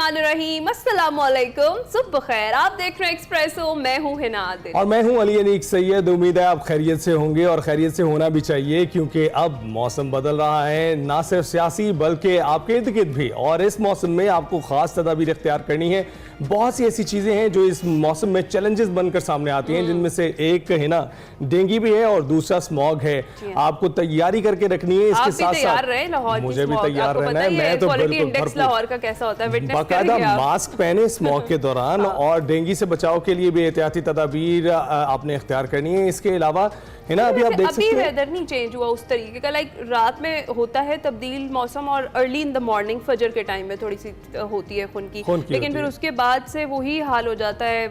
बिस्मिल्लाहिर्रहमानिर्रहीम, अस्सलाम वालेकुम, सुबह खैर। आप देख रहे हैं एक्सप्रेसो, मैं हूं हिना आदिल और मैं हूं अली अनीक सैयद। उम्मीद है आप खैरियत से होंगे और खैरियत से होना भी चाहिए, क्योंकि अब मौसम बदल रहा है, ना सिर्फ सियासी बल्कि आपके इर्द गिर्द भी। और इस मौसम में आपको खास तदाबीर इख्तियार करनी है। बहुत सी ऐसी चीज़ें हैं जो इस मौसम में चैलेंजेस बनकर सामने आती हैं, जिनमें से एक है ना डेंगू भी है और दूसरा स्मॉग है। आपको तैयारी करके रखनी है। इसके साथ साथ मुझे भी तैयार रहना है। मैं तो बिल्कुल लाहौर का कैसा होता है, बाकायदा मास्क पहने स्मॉग के दौरान और डेंगू से बचाव के लिए भी एहतियाती तदाबीर आपने इख्तियार करनी है। इसके अलावा है ना अभी आप देख सकते हैं वेदर नहीं चेंज हुआ उस तरीके का, लाइक रात में होता है तब्दील मौसम और अर्ली इन द मॉर्निंग फजर के टाइम में थोड़ी सी होती है खुन की, लेकिन फिर उसके बाद से वही हाल हो जाता है,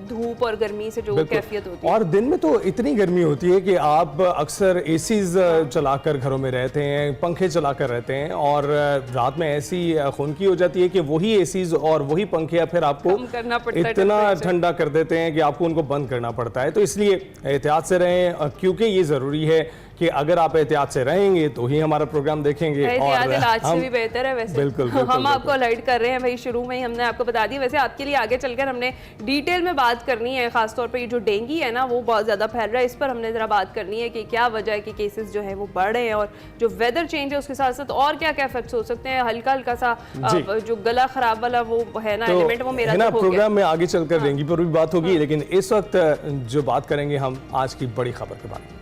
धूप और गर्मी से जो कैफियत होती है। और दिन में तो इतनी गर्मी होती है कि आप अक्सर एसीज चलाकर घरों में रहते हैं, पंखे चलाकर रहते हैं, और रात में ऐसी खुनकी हो जाती है कि वही एसीज और वही पंखे फिर आपको इतना ठंडा कर देते हैं कि आपको उनको बंद करना पड़ता है। तो इसलिए एहतियात से रहें, क्योंकि ये ज़रूरी है कि अगर आप एहतियात से रहेंगे तो ही हमारा प्रोग्राम देखेंगे। और आज से भी बेहतर है वैसे। बिल्कुल, हम आपको अलर्ट कर रहे हैं भाई, शुरू में ही हमने आपको बता दी। वैसे आपके लिए आगे चलकर हमने डिटेल में बात करनी है, खासतौर पे ये जो डेंगू है ना वो बहुत ज़्यादा फैल रहा है, इस पर हमने ज़रा बात करनी है कि क्या वजह है कि केसेस जो है वो बढ़ रहे हैं, और जो वेदर चेंज है उसके साथ साथ और क्या क्या इफेक्ट्स हो सकते हैं। हल्का हल्का सा जो गला खराब वाला वो है ना एलिमेंट, वो मेरा ना प्रोग्राम में आगे चलकर डेंगू पर भी बात होगी, लेकिन इस वक्त जो बात करेंगे हम आज की बड़ी खबर के बारे में।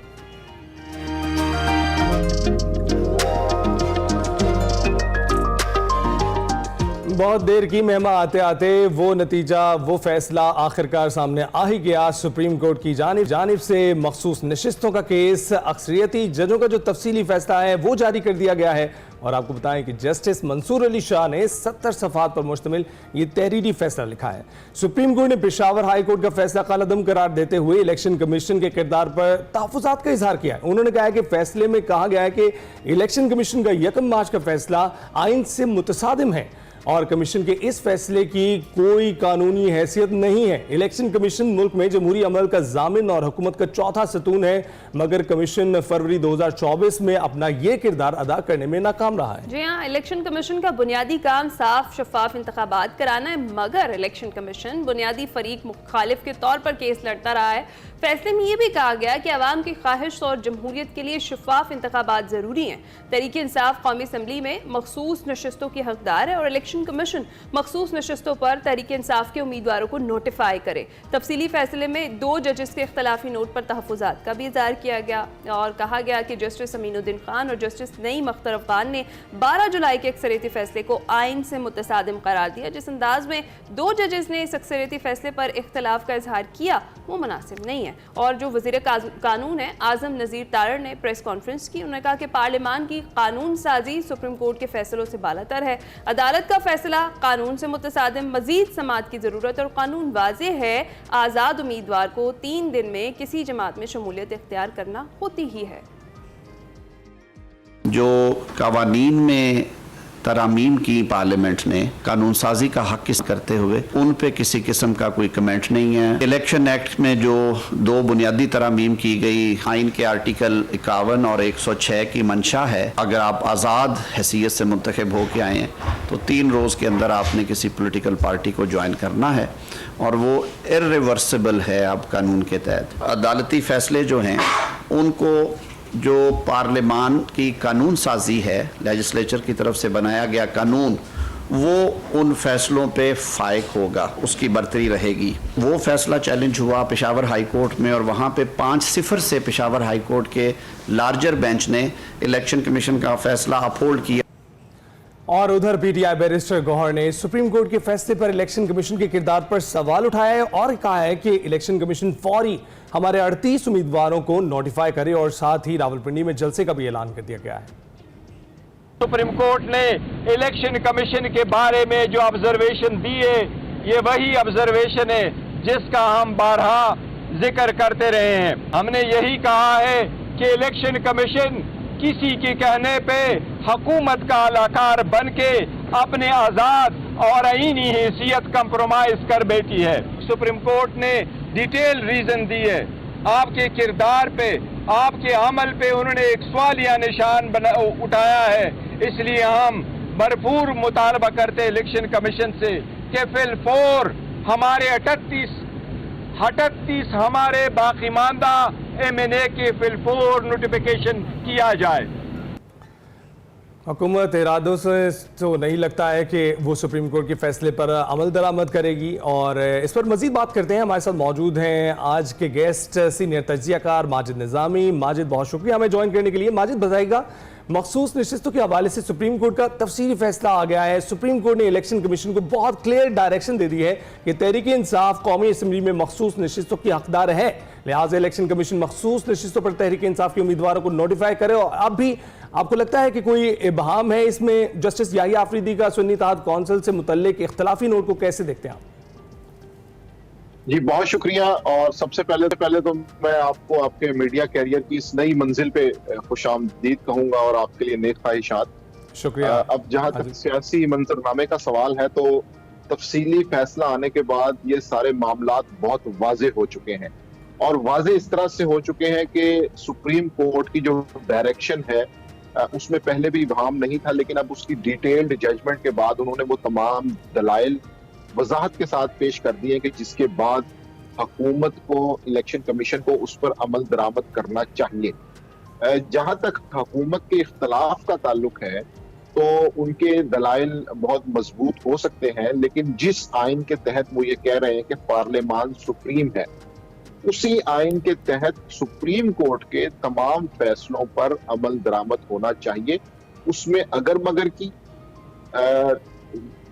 बहुत देर की मेहमा आते आते वो नतीजा, वो फैसला आखिरकार सामने आ ही गया। सुप्रीम कोर्ट की जानिब से मखसूस नशिस्तों का केस, अक्सरियती जजों का जो तफसीली फैसला है वो जारी कर दिया गया है। और आपको बताएं कि जस्टिस मंसूर अली शाह ने 70 सफ़हात पर मुश्तमिल ये तहरीरी फैसला लिखा है। सुप्रीम कोर्ट ने पेशावर हाई कोर्ट का फैसला कालअदम करार देते हुए इलेक्शन कमीशन के किरदार पर तहफ़्फ़ुज़ात का इजहार किया है। उन्होंने कहा है कि फैसले में कहा गया है कि इलेक्शन कमीशन का 1 मार्च का फैसला आइन से मुतसादिम है और कमीशन के इस फैसले की कोई कानूनी हैसियत नहीं है। इलेक्शन कमीशन मुल्क में जमहूरी अमल का जामिन और हुकूमत का चौथा सतून है, मगर कमीशन फरवरी 2024 में अपना ये किरदार अदा करने में नाकाम रहा है। जी हाँ, इलेक्शन कमीशन का बुनियादी काम साफ शफाफ इंतखाबात कराना है, मगर इलेक्शन कमीशन बुनियादी फरीक मुखालिफ के तौर पर केस लड़ता रहा है। फैसले में यह भी कहा गया कि अवाम की ख्वाहिश और जमहूरियत के लिए शफाफ इंतखाबात जरूरी हैं। तहरीक इंसाफ कौमी असम्बली में मखसूस नशिस्तों की हकदार है और इलेक्शन कमीशन मखसूस नशिस्तों पर तहरीक इंसाफ के उम्मीदवारों को नोटिफाई करे। तफसीली फैसले में 2 जजेस के इख्तलाफी नोट पर तहफ़्फ़ुज़ात का भी इज़हार किया गया और कहा गया कि जस्टिस अमीनुद्दीन खान और जस्टिस नईम अख्तर अफ़गान ने 12 जुलाई के अक्सरियती फैसले को आइन से मुतसादिम करार दिया। जिस अंदाज में 2 जजेस ने इस अक्सरियती फैसले पर इख्तलाफ का इजहार किया वो मुनासिब नहीं है। और जो वज़ीर कानून है आज़म नज़ीर तारड़ ने प्रेस कॉन्फ्रेंस की, उन्होंने कहा कि पार्लियामान की कानून साजी सुप्रीम कोर्ट के फैसलों से बालातर है। अदालत का फैसला कानून से मुतसादिम, मजीद समाअत की ज़रूरत और कानून वाज़ेह है, आज़ाद उम्मीदवार को 3 दिन में किसी जमात में शमूलियत इख्तियार करना होती ही है। जो कवानीन में तरामीम की पार्लियामेंट ने कानून साजी का हक करते हुए उन पे किसी किस्म का कोई कमेंट नहीं है। इलेक्शन एक्ट में जो 2 बुनियादी तरामीम की गई, आइन के आर्टिकल 51 और 106 की मंशा है, अगर आप आज़ाद हैसियत से मुंतखब हो के आए हैं तो 3 रोज़ के अंदर आपने किसी पॉलिटिकल पार्टी को ज्वाइन करना है और वो इर्रिवर्सिबल है। अब कानून के तहत अदालती फ़ैसले जो हैं उनको जो पार्लियामान की कानून साजी है, लेजिस्लेचर की तरफ से बनाया गया कानून, वो उन फैसलों पे फायक होगा, उसकी बरतरी रहेगी। वो फैसला चैलेंज हुआ पेशावर हाई कोर्ट में और वहाँ पे 5-0 से पेशावर हाई कोर्ट के लार्जर बेंच ने इलेक्शन कमीशन का फैसला अपहोल्ड किया। और उधर पीटीआई बैरिस्टर गौहर ने सुप्रीम कोर्ट के फैसले पर इलेक्शन कमीशन के किरदार पर सवाल उठाया है और कहा है कि इलेक्शन कमीशन फौरी हमारे 38 उम्मीदवारों को नोटिफाई करे और साथ ही रावलपिंडी में जलसे का भी ऐलान कर दिया गया है। सुप्रीम कोर्ट ने इलेक्शन कमीशन के बारे में जो ऑब्जर्वेशन दी है, ये वही ऑब्जर्वेशन है जिसका हम बारहा जिक्र करते रहे हैं। हमने यही कहा है कि इलेक्शन कमीशन किसी के कहने पे हुकूमत का अलाकार बन के अपने आज़ाद और आईनी हैसियत कंप्रोमाइज कर बैठी है। सुप्रीम कोर्ट ने डिटेल रीजन दी है। आपके किरदार पे, आपके अमल पे उन्होंने एक सवालिया निशान उठाया है। इसलिए हम भरपूर मुतालबा करते हैं इलेक्शन कमीशन से कि फिलफोर हमारे 38 हमारे बाकीमानदा MNA के फिलफोर नोटिफिकेशन किया जाए। हुकूमत इरादों से तो नहीं लगता है कि वो सुप्रीम कोर्ट के फैसले पर अमल दरामद करेगी, और इस पर मजीद बात करते हैं। हमारे साथ मौजूद हैं आज के गेस्ट सीनियर तज्जियाकार माजिद निज़ामी। माजिद, बहुत शुक्रिया हमें ज्वाइन करने के लिए। माजिद, बताइएगा, मखसूस नशिस्तों के हवाले से सुप्रीम कोर्ट का तफसीली फैसला आ गया है। सुप्रीम कोर्ट ने इलेक्शन कमीशन को बहुत क्लियर डायरेक्शन दे दी है कि तहरीक इंसाफ कौमी असम्बली में मखसूस नशिस्तों की हकदार है, लिहाजा इलेक्शन कमीशन मखसूस नशिस्तों पर तहरीक इंसाफ के उम्मीदवारों को नोटिफाई करे। और अब भी आपको लगता है कि कोई इबहाम है इसमें? जस्टिस याहिया आफरीदी का सुन्नी इत्तेहाद कौंसिल से मुतल्लिक इख्तलाफी नोट को कैसे देखते हैं आप? जी बहुत शुक्रिया। और सबसे पहले तो मैं आपको आपके मीडिया कैरियर की इस नई मंजिल पे खुशामदीद कहूंगा और आपके लिए नेक ख्वाहिशात। शुक्रिया। अब जहां तक सियासी मंजरनामे का सवाल है, तो तफसीली फैसला आने के बाद ये सारे मामलात बहुत वाजे हो चुके हैं, और वाजे इस तरह से हो चुके हैं कि सुप्रीम कोर्ट की जो डायरेक्शन है उसमें पहले भी इबहाम नहीं था, लेकिन अब उसकी डिटेल्ड जजमेंट के बाद उन्होंने वो तमाम दलाइल वजाहत के साथ पेश कर दिए कि जिसके बाद हुकूमत को, इलेक्शन कमीशन को उस पर अमल दरामद करना चाहिए। जहां तक हुकूमत के इख्तलाफ का ताल्लुक है, तो उनके दलाइल बहुत मजबूत हो सकते हैं, लेकिन जिस आइन के तहत वो ये कह रहे हैं कि पार्लियामान सुप्रीम है, उसी आइन के तहत सुप्रीम कोर्ट के तमाम फैसलों पर अमल दरामद होना चाहिए। उसमें अगर मगर की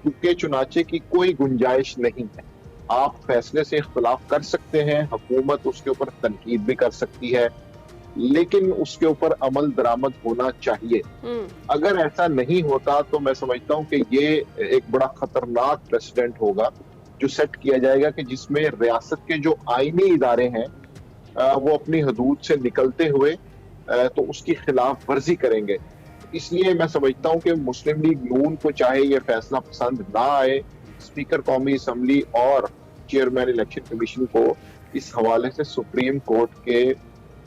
के चुनाचे की कोई गुंजाइश नहीं है। आप फैसले से इख्तलाफ कर सकते हैं, हुकूमत उसके ऊपर तनकीद भी कर सकती है, लेकिन उसके ऊपर अमल दरामद होना चाहिए। अगर ऐसा नहीं होता तो मैं समझता हूं कि ये एक बड़ा खतरनाक प्रेसिडेंट होगा जो सेट किया जाएगा, कि जिसमें रियासत के जो आईनी इदारे हैं वो अपनी हदूद से निकलते हुए तो उसकी खिलाफ वर्जी करेंगे। इसलिए मैं समझता हूं कि मुस्लिम लीग नून को चाहे ये फैसला पसंद ना आए, स्पीकर कौमी असम्बली और चेयरमैन इलेक्शन कमीशन को इस हवाले से सुप्रीम कोर्ट के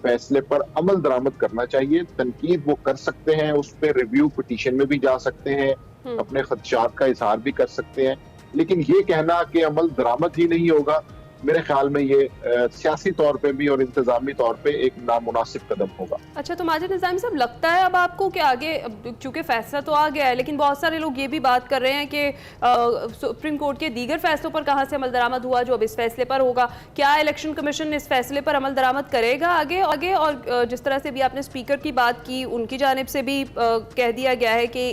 फैसले पर अमल दरामद करना चाहिए। तनकीद वो कर सकते हैं, उस पर रिव्यू पिटीशन में भी जा सकते हैं, अपने खदशात का इजहार भी कर सकते हैं, लेकिन ये कहना कि अमल दरामद ही नहीं होगा, मेरे ख्याल में ये सियासी तौर पे भी और इंतजामी तौर पे एक नामुनासिब कदम होगा। अच्छा, तो माजिद निज़ामी साहब, लगता है अब आपको कि आगे, चूंकि फैसला तो आ गया है, लेकिन बहुत सारे लोग ये भी बात कर रहे हैं कि सुप्रीम कोर्ट के दीगर फैसलों पर कहाँ से अमल दरामद हुआ जो अब इस फैसले पर होगा? क्या इलेक्शन कमीशन इस फैसले पर अमल दरामद करेगा आगे? और जिस तरह से भी आपने स्पीकर की बात की, उनकी जानिब से भी कह दिया गया है कि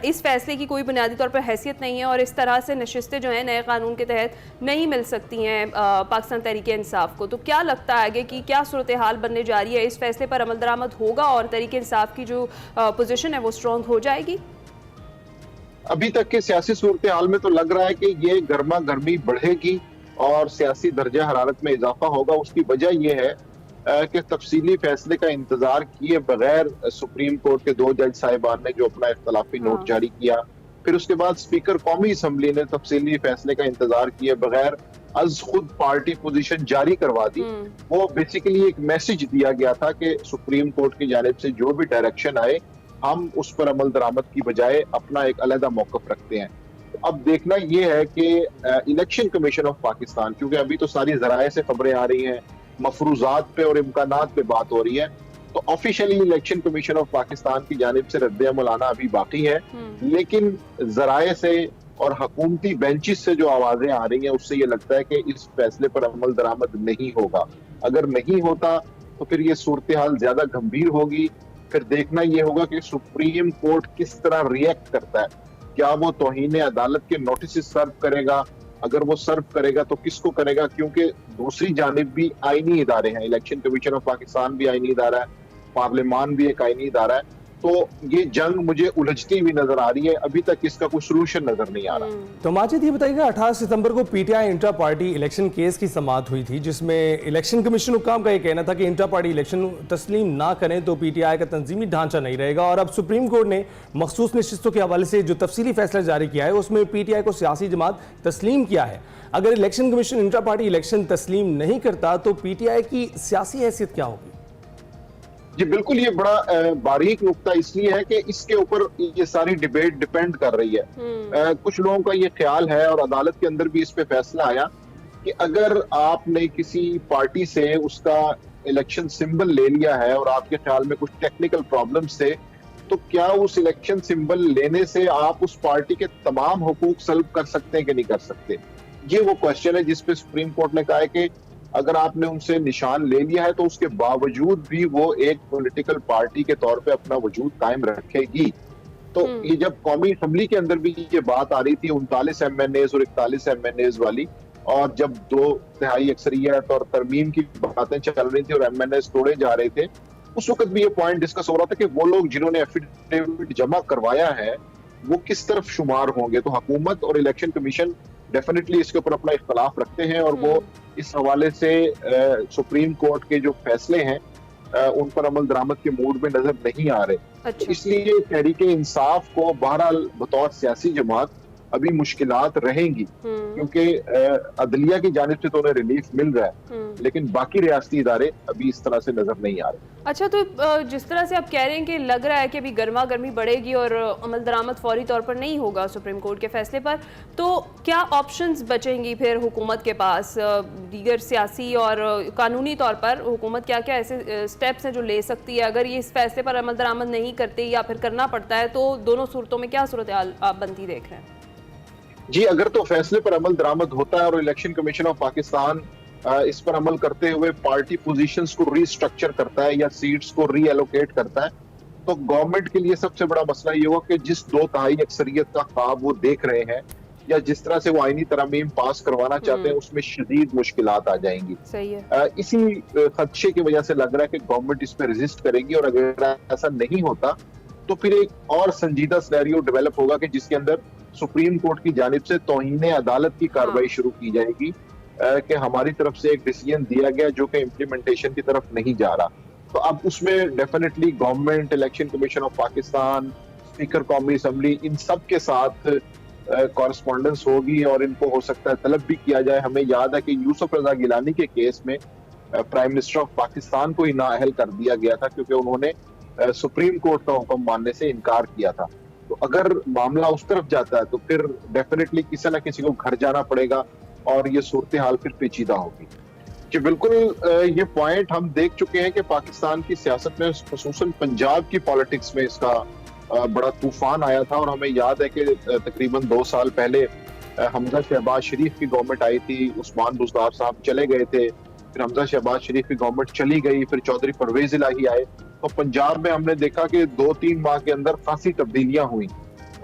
इस फैसले की कोई बुनियादी तौर पर हैसियत नहीं है और इस तरह से नशिस्तें जो हैं नए कानून के तहत नहीं मिल सकती हैं पाकिस्तान तहरीक इंसाफ को। तो क्या लगता है आगे की क्या सूरत हाल बनने जा रही है? इस फैसले पर अमल दरामद होगा और तहरीक इंसाफ की जो पोजीशन है वो स्ट्रॉन्ग हो जाएगी? अभी तक के सियासी सूरत हाल में तो लग रहा है कि ये गर्मा गर्मी बढ़ेगी और सियासी दर्जा हरारत में इजाफा होगा। उसकी वजह यह है कि तफसीली फैसले का इंतजार किए बगैर सुप्रीम कोर्ट के 2 जज साहिबान ने जो अपना इख्तलाफी नोट जारी किया, फिर उसके बाद स्पीकर कौमी असम्बली ने तफसीली फैसले का इंतजार किए बगैर अज खुद पार्टी पोजीशन जारी करवा दी। वो बेसिकली एक मैसेज दिया गया था कि सुप्रीम कोर्ट की जानिब से जो भी डायरेक्शन आए, हम उस पर अमल दरामद की बजाय अपना एक अलहदा मौकफ रखते हैं। तो अब देखना यह है कि इलेक्शन कमीशन ऑफ पाकिस्तान, क्योंकि अभी तो सारी जराए से खबरें आ रही हैं, मफरूजात पे और इम्कानात पे बात हो रही है, तो officially election commission of Pakistan की जानिब से रद्द अमल आना अभी बाकी है, लेकिन जराए से और हुकूमती बेंचेस से जो आवाजें आ रही हैं उससे ये लगता है कि इस फैसले पर अमल दरामद नहीं होगा। अगर नहीं होता तो फिर ये सूरत हाल ज्यादा गंभीर होगी। फिर देखना ये होगा कि सुप्रीम कोर्ट किस तरह रिएक्ट करता है। क्या वो तौहीन अदालत के नोटिस सर्व करेगा? अगर वो सर्व करेगा तो किसको करेगा? क्योंकि दूसरी जानिब भी आईनी इदारे हैं, इलेक्शन कमीशन ऑफ पाकिस्तान भी आईनी इदारा है, पार्लियामान भी एक आईनी इदारा है, तो ये जंग मुझे उलझती हुई नजर आ रही है। अभी तक इसका कोई सलूशन नजर नहीं आ रहा। तो माजिद, ये बताइएगा, 18 सितंबर को PTI intra party election case की समाअत हुई थी, जिसमें इलेक्शन कमीशन हुकाम का ये कहना था कि इंट्रा पार्टी इलेक्शन तस्लीम ना करें तो पीटीआई का तंजीमी ढांचा नहीं रहेगा। और अब सुप्रीम कोर्ट ने मखसूस नशिस्तों के हवाले से जो तफसीली फैसला जारी किया है उसमें पीटीआई को सियासी जमात तस्लीम किया है। अगर election commission intra party election तस्लीम नहीं करता तो पीटीआई की सियासी हैसियत क्या होगी? जी बिल्कुल, ये बड़ा बारीक नुक्ता इसलिए है कि इसके ऊपर ये सारी डिबेट डिपेंड कर रही है। कुछ लोगों का ये ख्याल है और अदालत के अंदर भी इस पे फैसला आया कि अगर आपने किसी पार्टी से उसका इलेक्शन सिंबल ले लिया है और आपके ख्याल में कुछ टेक्निकल प्रॉब्लम्स थे, तो क्या उस इलेक्शन सिंबल लेने से आप उस पार्टी के तमाम हुकूक सल्ब कर सकते हैं कि नहीं कर सकते? ये वो क्वेश्चन है जिसपे सुप्रीम कोर्ट ने कहा है कि अगर आपने उनसे निशान ले लिया है तो उसके बावजूद भी वो एक पॉलिटिकल पार्टी के तौर पे अपना वजूद कायम रखेगी। तो ये जब कौमी असेंबली के अंदर भी ये बात आ रही थी 39 MNAs और 41 MNAs वाली, और जब 2/3 अक्सरियत और तरमीम की बातें चल रही थी और MNAs तोड़े जा रहे थे, उस वक्त भी ये पॉइंट डिस्कस हो रहा था कि वो लोग जिन्होंने एफिडेविट जमा करवाया है वो किस तरफ शुमार होंगे। तो हुकूमत और इलेक्शन कमीशन डेफिनेटली इसके ऊपर अपना इख्तलाफ रखते हैं और वो इस हवाले से सुप्रीम कोर्ट के जो फैसले हैं उन पर अमल दरामद के मूड में नजर नहीं आ रहे। अच्छा। इसलिए तहरीक इंसाफ को बहरहाल बतौर सियासी जमात अभी मुश्किलात रहेंगी, क्योंकि अदलिया की जानिब से तो उन्हें रिलीफ मिल रहा है, लेकिन बाकी रियासती इदारे अभी इस तरह से नजर नहीं आ रहे। अच्छा, तो जिस तरह से आप कह रहे हैं कि लग रहा है कि अभी गर्मा गर्मी बढ़ेगी और अमल दरामद फौरी तौर पर नहीं होगा सुप्रीम कोर्ट के फैसले पर, तो क्या ऑप्शंस बचेंगी फिर हुकूमत के पास? दीगर सियासी और कानूनी तौर पर हुकूमत क्या क्या ऐसे स्टेप्स हैं जो ले सकती है अगर ये इस फैसले पर अमल दरामद नहीं करते या फिर करना पड़ता है? तो दोनों सूरतों में क्या सूरत हाल आप बनती देख रहे हैं? जी, अगर तो फैसले पर अमल दरामद होता है और इलेक्शन कमीशन ऑफ पाकिस्तान इस पर अमल करते हुए पार्टी पोजीशंस को रीस्ट्रक्चर करता है या सीट्स को रीएलोकेट करता है, तो गवर्नमेंट के लिए सबसे बड़ा मसला ये होगा कि जिस 2/3 अक्सरियत का ख्वाब वो देख रहे हैं या जिस तरह से वो आईनी तरमीम पास करवाना चाहते हैं उसमें शदीद मुश्किलात आ जाएंगी। सही है। इसी खदशे की वजह से लग रहा है कि गवर्नमेंट इस पर रेजिस्ट करेगी, और अगर ऐसा नहीं होता तो फिर एक और संजीदा सिनेरियो डेवलप होगा कि जिसके अंदर सुप्रीम कोर्ट की जानिब से तौहीन अदालत की कार्रवाई शुरू की जाएगी कि हमारी तरफ से एक डिसीजन दिया गया जो कि इम्प्लीमेंटेशन की तरफ नहीं जा रहा। तो अब उसमें definitely government, election commission of Pakistan, speaker कौमी असेंबली, इन सब के साथ कॉरेस्पॉन्डेंस होगी और इनको हो सकता है तलब भी किया जाए। हमें याद है कि यूसुफ रजा गिलानी के केस में प्राइम मिनिस्टर ऑफ पाकिस्तान को ही नाअहल कर दिया गया था क्योंकि उन्होंने सुप्रीम कोर्ट का हुक्म मानने से इनकार किया था। तो अगर मामला उस तरफ जाता है तो फिर डेफिनेटली किसी न किसी को घर जाना पड़ेगा और ये सूरत हाल फिर पेचीदा होगी। कि बिल्कुल ये पॉइंट हम देख चुके हैं कि पाकिस्तान की सियासत में, खुसूसन पंजाब की पॉलिटिक्स में इसका बड़ा तूफान आया था। और हमें याद है कि तकरीबन 2 साल पहले हमजा शहबाज शरीफ की गवर्नमेंट आई थी, उस्मान बुज़दार साहब चले गए थे, फिर हमजा शहबाज शरीफ की गवर्नमेंट चली गई, फिर चौधरी परवेज इलाही आए। तो पंजाब में हमने देखा कि 2-3 माह के अंदर खासी तब्दीलियां हुई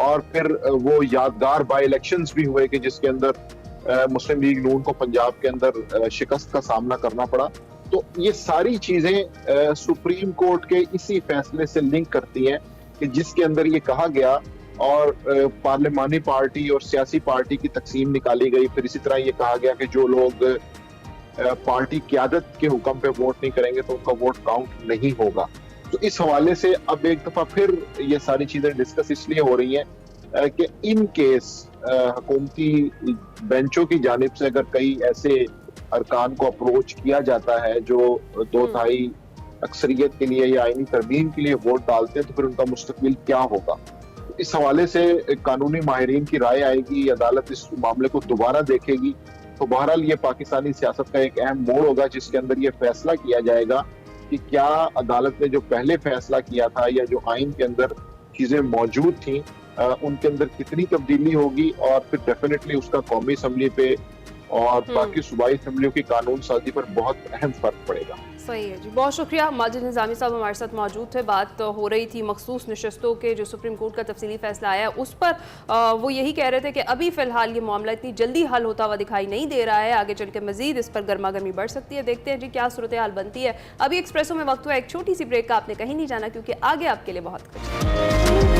और फिर वो यादगार बाई इलेक्शंस भी हुए कि जिसके अंदर मुस्लिम लीग नून को पंजाब के अंदर शिकस्त का सामना करना पड़ा। तो ये सारी चीजें सुप्रीम कोर्ट के इसी फैसले से लिंक करती हैं कि जिसके अंदर ये कहा गया और पार्लिमानी पार्टी और सियासी पार्टी की तकसीम निकाली गई। फिर इसी तरह ये कहा गया कि जो लोग पार्टी क़यादत के हुक्म पे वोट नहीं करेंगे तो उनका वोट काउंट नहीं होगा। तो इस हवाले से अब एक दफा फिर ये सारी चीजें डिस्कस इसलिए हो रही हैं कि इन केस हुकूमती बेंचों की जानिब से अगर कई ऐसे अरकान को अप्रोच किया जाता है जो 2/3 अक्सरियत के लिए या आईनी तरमीम के लिए वोट डालते हैं तो फिर उनका मुस्तकबिल क्या होगा। इस हवाले से कानूनी माहिरीन की राय आएगी, अदालत इस मामले को दोबारा देखेगी। तो बहरहाल ये पाकिस्तानी सियासत का एक अहम मोड़ होगा जिसके अंदर ये फैसला किया जाएगा कि क्या अदालत ने जो पहले फैसला किया था या जो आइन के अंदर चीजें मौजूद थी उनके अंदर कितनी तब्दीली होगी और फिर डेफिनेटली उसका कौमी असेंबली पे और बाकी सूबाई असेंबलियों की कानून साजी पर बहुत अहम फर्क पड़ेगा। सही है जी, बहुत शुक्रिया। माजिद निज़ामी साहब हमारे साथ मौजूद थे। बात हो रही थी मखसूस नशस्तों के जो सुप्रीम कोर्ट का तफसीली फैसला आया उस पर। वो यही कह रहे थे कि अभी फ़िलहाल ये मामला इतनी जल्दी हल होता हुआ दिखाई नहीं दे रहा है, आगे चल के मजीद इस पर गर्मा गर्मी बढ़ सकती है। देखते हैं जी क्या सूरत हाल बनती है। अभी एक्सप्रेसो में वक्त हुआ एक छोटी सी ब्रेक का, आपने कहीं नहीं जाना क्योंकि आगे आपके लिए बहुत कुछ।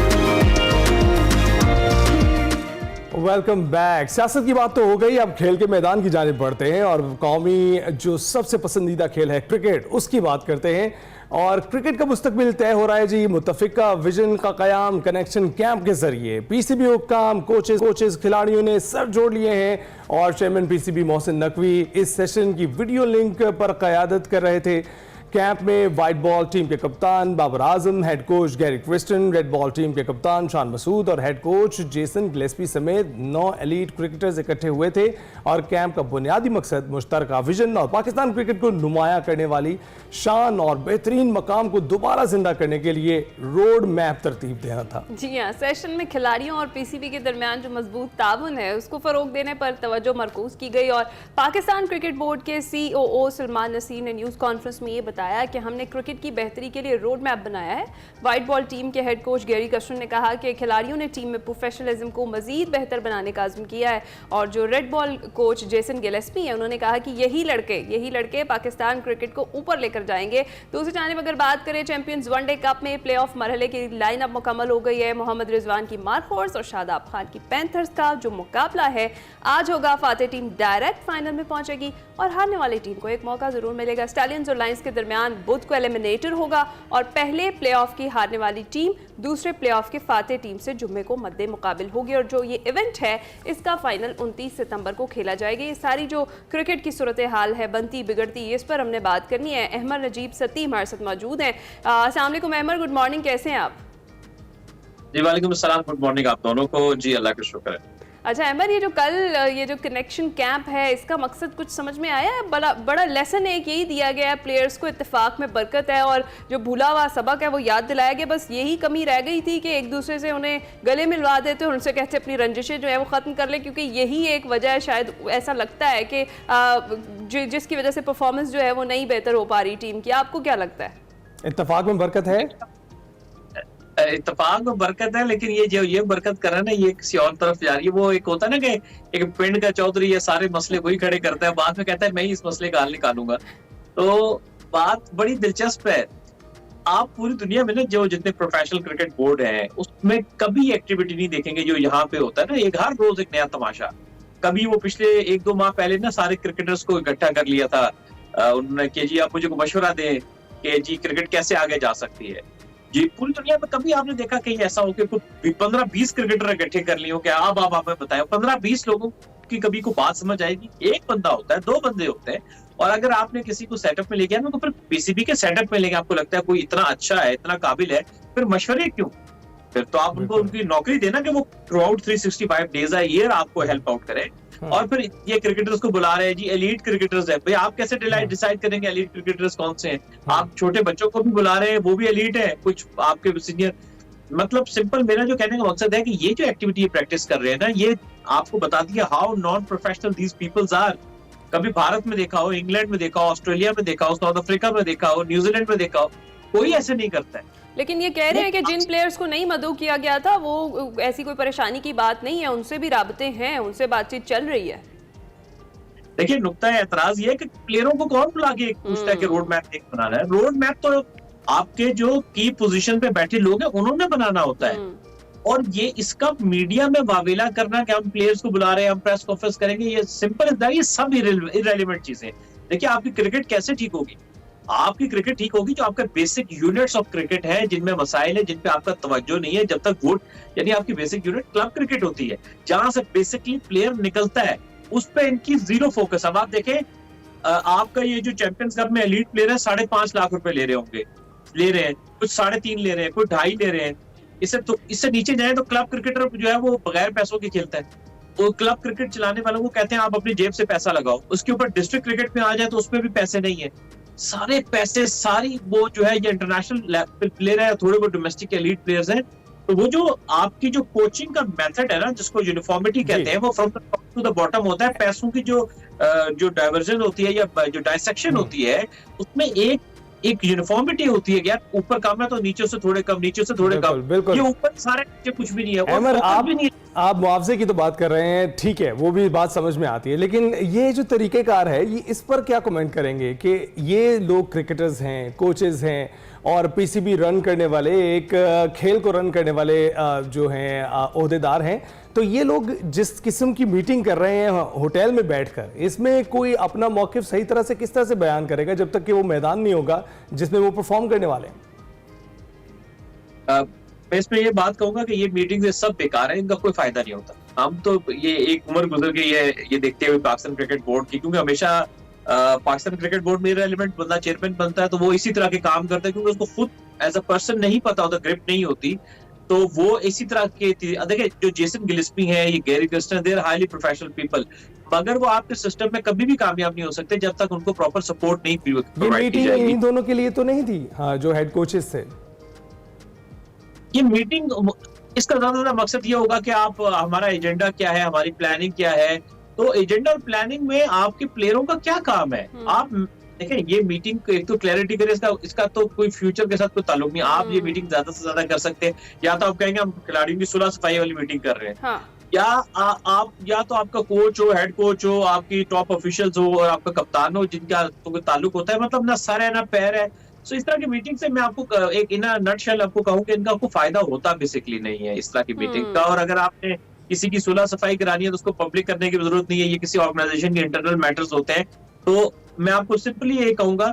Welcome back. सियासत की बात तो हो गई, अब खेल के मैदान की जानिब बढ़ते हैं और कौमी जो सबसे पसंदीदा खेल है क्रिकेट, उसकी बात करते हैं। और क्रिकेट का मुस्तकबिल तय हो रहा है जी मुत्तफिका विजन का कयाम कनेक्शन कैंप के जरिए। पीसीबी हुक्काम, कोचेस, खिलाड़ियों ने सर जोड़ लिए हैं और चेयरमैन पीसीबी मोहसिन नकवी इस सेशन की वीडियो लिंक पर क़यादत कर रहे थे। कैंप में व्हाइट बॉल टीम के कप्तान Babar Azam, head coach Gary Kirsten, red ball team के कप्तान शान मसूद और हेड कोच जेसन गिलेस्पी समेत 9 एलीट क्रिकेटर्स इकट्ठे हुए थे। और कैंप का बुनियादी मकसद मुश्तरका विजन और पाकिस्तान क्रिकेट को नुमाया करने वाली शान और बेहतरीन मकाम को दोबारा जिंदा करने के लिए रोड मैप तरतीब देना था। जी हाँ, सेशन में खिलाड़ियों और पीसीबी के दरमियान जो मजबूत ताउन है उसको फरोग देने पर तवज्जो मरकूज की गई। और पाकिस्तान क्रिकेट बोर्ड के COO सलमान नसीर ने न्यूज़ कॉन्फ्रेंस में ये बताया कि हमने क्रिकेट की बेहतरी के लिए रोड मैप बनाया है। व्हाइट बॉल टीम के हेड कोच गैरी क्रिस्टन ने कहा कि खिलाड़ियों ने टीम में प्रोफेशनलिज्म को मजीद बेहतर बनाने का अज़्म किया है। और जो red ball coach Jason Gillespie है उन्होंने कहा कि यही लड़के पाकिस्तान क्रिकेट को ऊपर लेकर जाएंगे। दूसरी जानिब अगर बात करें चैंपियंस वनडे कप में प्ले ऑफ मरहले की लाइनअप मुकम्मल हो गई है। मोहम्मद रिजवान की मार्क हॉर्स और शादाब खान की पैंथर्स का जो मुकाबला है आज होगा। फातेह टीम डायरेक्ट फाइनल में पहुंचेगी और हारने वाली टीम को एक मौका जरूर मिलेगा। स्टैलियंस और लायंस के दरमियान बुध को एलिमिनेटर होगा और पहले प्लेऑफ की हारने वाली टीम दूसरे प्लेऑफ के फातेह टीम से जुम्मे को मद्दे मुकाबिल होगी। और जो ये इवेंट है इसका फाइनल 29 सितंबर को खेला जाएगा। ये सारी जो क्रिकेट की सूरत हाल है बनती बिगड़ती इस पर हमने बात करनी है। अहमद नजीब सती हमारे साथ मौजूद हैं। अस्सलाम वालेकुम अहमद, गुड मॉर्निंग, कैसे हैं आप? जी वालेकुम अस्सलाम, गुड मॉर्निंग आप दोनों को। जी अल्लाह का शुक्र है। अच्छा अहमद, ये जो कनेक्शन कैंप है इसका मकसद कुछ समझ में आया है? बड़ा लेसन एक यही दिया गया है प्लेयर्स को इत्तेफाक में बरकत है और जो भूला हुआ सबक है वो याद दिलाया गया। बस यही कमी रह गई थी कि एक दूसरे से उन्हें गले मिलवा देते और उनसे कहते अपनी रंजिशें जो है वो ख़त्म कर ले, क्योंकि यही एक वजह है शायद ऐसा लगता है कि जिसकी वजह से परफॉर्मेंस जो है वो नहीं बेहतर हो पा रही टीम की। आपको क्या लगता है? इत्तेफाक में बरकत है, इत्तेफाक में बरकत है, लेकिन ये बरकत कर रहा है ना, ये किसी और तरफ जा रही है। वो एक होता है ना कि एक पिंड का चौधरी ये सारे मसले वही खड़े करता है, बाद में कहता है मैं ही इस मसले का हल निकालूंगा। तो बात बड़ी दिलचस्प है। आप पूरी दुनिया में ना जो जितने प्रोफेशनल क्रिकेट बोर्ड हैं उसमें कभी एक्टिविटी नहीं देखेंगे जो यहाँ पे होता है ना, एक हर रोज एक नया तमाशा। कभी वो पिछले 1-2 माह पहले ना सारे क्रिकेटर्स को इकट्ठा कर लिया था उन्होंने कि जी आप मुझे मशवरा दें कि जी क्रिकेट कैसे आगे जा सकती है। जी पूरी दुनिया में कभी आपने देखा कहीं ऐसा हो कि 15-20 क्रिकेटर इकट्ठे कर लिए हो क्या? अब आप हमें बताएं 15-20 लोगों की कभी को बात समझ आएगी? एक बंदा होता है, 2 बंदे होते हैं। और अगर आपने किसी को सेटअप में ले गया ना तो फिर पीसीबी के सेटअप में लेके आपको लगता है कोई इतना अच्छा है, इतना काबिल है, फिर मशवरे क्यों? फिर तो आप उनको उनकी नौकरी देना कि वो through out 365 days a year आपको हेल्प आउट करें। और फिर ये क्रिकेटर्स को बुला रहे हैं जी, एलीट क्रिकेटर्स है भाई, आप कैसे डिसाइड करेंगे एलीट क्रिकेटर्स कौन से हैं? आप छोटे बच्चों को भी बुला रहे हैं, वो भी एलीट है, कुछ आपके सीनियर। मतलब सिंपल मेरा जो कहने का मकसद है कि ये जो एक्टिविटी प्रैक्टिस कर रहे हैं ना, ये आपको बता दिया how non professional these peoples are. कभी भारत में देखा हो, इंग्लैंड में देखा हो, ऑस्ट्रेलिया में देखा हो, साउथ अफ्रीका में देखा हो, न्यूजीलैंड में देखा हो, कोई ऐसे नहीं करता है। लेकिन ये कह रहे हैं कि जिन प्लेयर्स को नहीं मदऊ किया गया था वो ऐसी कोई परेशानी की बात नहीं है, उनसे भी राबते हैं, उनसे बातचीत चल रही है। देखिए नुक्ता एतराज ये है कि प्लेयरों को कौन बुला के पूछता है कि रोड मैप एक बनाना है? रोड मैप तो आपके जो की पोजीशन पे बैठे लोग हैं उन्होंने बनाना होता है। और ये इसका मीडिया में वावेला करना कि हम प्लेयर्स को बुला रहे हैं, हम प्रेस कॉन्फ्रेंस करेंगे, ये सिंपल है, ये सब इररिलेवेंट चीजें। देखिए आपकी क्रिकेट कैसे ठीक होगी? आपकी क्रिकेट ठीक होगी जो आपका बेसिक यूनिट्स ऑफ क्रिकेट है, जिनमें मसाइल है, जिन पे आपका तवज्जो नहीं है। जब तक वोट यानी आपकी बेसिक यूनिट क्लब क्रिकेट होती है जहां से बेसिकली प्लेयर निकलता है, उस पे इनकी जीरो फोकस। अब आप देखें आपका ये जो चैंपियंस कप में एलीट प्लेयर है 5.5 लाख रुपए ले रहे हैं, कुछ 3.5 ले रहे हैं, कुछ 2.5 ले रहे हैं। इससे नीचे जाए तो क्लब क्रिकेटर जो है वो बगैर पैसों के खेलता है। वो क्लब क्रिकेट चलाने वालों को कहते हैं आप अपनी जेब से पैसा लगाओ। उसके ऊपर डिस्ट्रिक्ट क्रिकेट में आ जाए तो उसमें भी पैसे नहीं है। सारे पैसे सारी वो जो है ये इंटरनेशनल प्लेयर है, थोड़े बहुत डोमेस्टिक एलीट प्लेयर्स हैं। तो वो जो आपकी जो कोचिंग का मेथड है ना, जिसको यूनिफॉर्मिटी कहते हैं, वो from the top to the bottom होता है। पैसों की जो डाइवर्जन होती है या जो डाइसेक्शन होती है, उसमें एक यूनिफॉर्मिटी होती है। यार ऊपर कम है तो नीचे से थोड़े कम, नीचे से थोड़े कम। बिल्कुल। ये ऊपर सारे नीचे कुछ भी नहीं है। आप मुआवजे की तो बात कर रहे हैं, ठीक है, वो भी बात समझ में आती है, लेकिन ये जो तरीकेकार है ये इस पर क्या कमेंट करेंगे कि ये लोग क्रिकेटर्स हैं, कोचेस हैं और पीसीबी रन करने वाले, एक खेल को रन करने वाले जो हैं ओहदेदार हैं, तो ये लोग जिस किस्म की मीटिंग कर रहे हैं होटल में बैठकर, इसमें कोई अपना मौकिफ सही तरह से किस तरह से बयान करेगा जब तक कि वो मैदान नहीं होगा जिसमें वो परफॉर्म करने वाले हैं? मैं इसमें ये बात कहूंगा कि ये मीटिंग से सब बेकार है, इनका कोई फायदा नहीं होता। हम तो ये एक उम्र गुजर गई है ये देखते हुए पाकिस्तान क्रिकेट बोर्ड की, क्योंकि हमेशा पाकिस्तान क्रिकेट बोर्ड में रेलिवेंट बंदा चेयरमैन बनता है तो वो इसी तरह के काम करता है, क्योंकि उसको खुद एज अ पर्सन नहीं पता होता, ग्रिप नहीं होती, तो वो इसी तरह के देखिए जो जेसन गिलिस्पी है, ये Gary Kirsten, they are highly professional people, मगर वो आपके सिस्टम में कभी भी कामयाब नहीं हो सकते जब तक उनको प्रॉपर सपोर्ट नहीं ये प्रोवाइड की मीटिंग जाएगी। इन दोनों के लिए तो नहीं थी, हाँ, जो हेड कोचेस थे। ये मीटिंग, इसका ज्यादा मकसद ये होगा कि आप हमारा एजेंडा क्या है, हमारी प्लानिंग क्या है, तो एजेंडा और प्लानिंग में आपके प्लेयरों का क्या काम है। आप देखें, ये मीटिंग एक तो क्लैरिटी करें, इसका तो कोई फ्यूचर के साथ कोई ताल्लुक नहीं। आप ये मीटिंग ज्यादा से ज्यादा कर सकते हैं, या तो आप कहेंगे हम खिलाड़ियों की सुलह सफाई वाली मीटिंग कर रहे हैं, हाँ। या तो आपका कोच हो, हेड कोच हो, आपकी टॉप ऑफिशियल्स हो और आपका कप्तान हो, जिनका तो कोई ताल्लुक होता है, मतलब ना सर है ना पैर है। सो इस तरह की मीटिंग से मैं आपको एक इन नटशेल आपको कहूं कि इनका आपको फायदा होता बेसिकली नहीं है इस तरह की मीटिंग का। और अगर आपने किसी की सुलह सफाई करानी है तो उसको पब्लिक करने की जरूरत नहीं है, ये किसी ऑर्गेनाइजेशन के इंटरनल मैटर्स होते हैं। तो मैं आपको सिंपली ये कहूंगा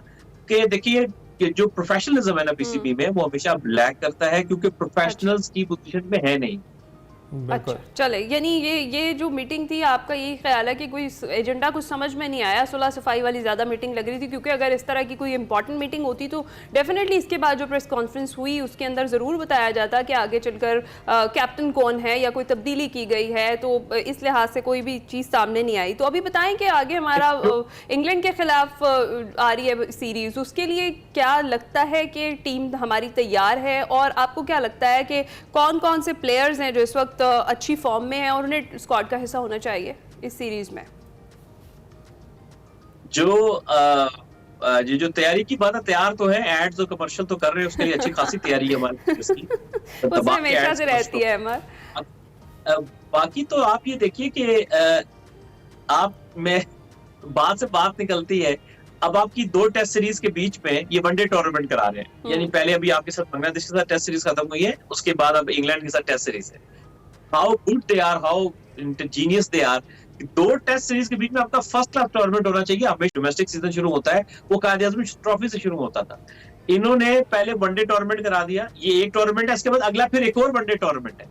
कि देखिए कि जो प्रोफेशनलिज्म है ना पीसीबी में, वो हमेशा लैक करता है, क्योंकि प्रोफेशनल्स की पोजीशन में है नहीं। अच्छा, चले, यानी ये जो मीटिंग थी, आपका यही ख्याल है कि कोई एजेंडा कुछ समझ में नहीं आया, सुलह सफाई वाली ज़्यादा मीटिंग लग रही थी, क्योंकि अगर इस तरह की कोई इंपॉर्टेंट मीटिंग होती तो डेफिनेटली इसके बाद जो प्रेस कॉन्फ्रेंस हुई उसके अंदर ज़रूर बताया जाता कि आगे चलकर कैप्टन कौन है या कोई तब्दीली की गई है, तो इस लिहाज से कोई भी चीज़ सामने नहीं आई। तो अभी बताएं कि आगे हमारा इंग्लैंड के खिलाफ आ रही है सीरीज़, उसके लिए क्या लगता है कि टीम हमारी तैयार है, और आपको क्या लगता है कि कौन कौन से प्लेयर्स हैं जो इस वक्त अच्छी फॉर्म में है और उन्हें स्क्वाड का हिस्सा होना चाहिए इस सीरीज में? जो तैयारी की बात है, तैयार तो है, एड्स और कमर्शियल तो कर रहे हैं, उसके लिए अच्छी खासी तैयारी है हमारी इसकी। उसमें हमेशा से रहती है अमर। बाकी तो आप ये देखिए कि बात से बात निकलती है। अब आपकी 2 टेस्ट सीरीज के बीच में ये वनडे टूर्नामेंट करा रहे हैं, यानी पहले अभी आपके साथ बांग्लादेश के साथ टेस्ट सीरीज खत्म हुई है, उसके बाद अब इंग्लैंड के साथ टेस्ट सीरीज है। How good they are, how intelligent they are. 2 test series के बीच में आपका फर्स्ट क्लास टूर्नामेंट होना चाहिए। हमेशा डोमेस्टिक सीजन शुरू होता है, वो कायदे-ए-आज़म ट्रॉफी से शुरू होता था। इन्होंने पहले वनडे टूर्नामेंट करा दिया, ये एक टूर्नामेंट है, इसके बाद अगला फिर एक और वनडे टूर्नामेंट है।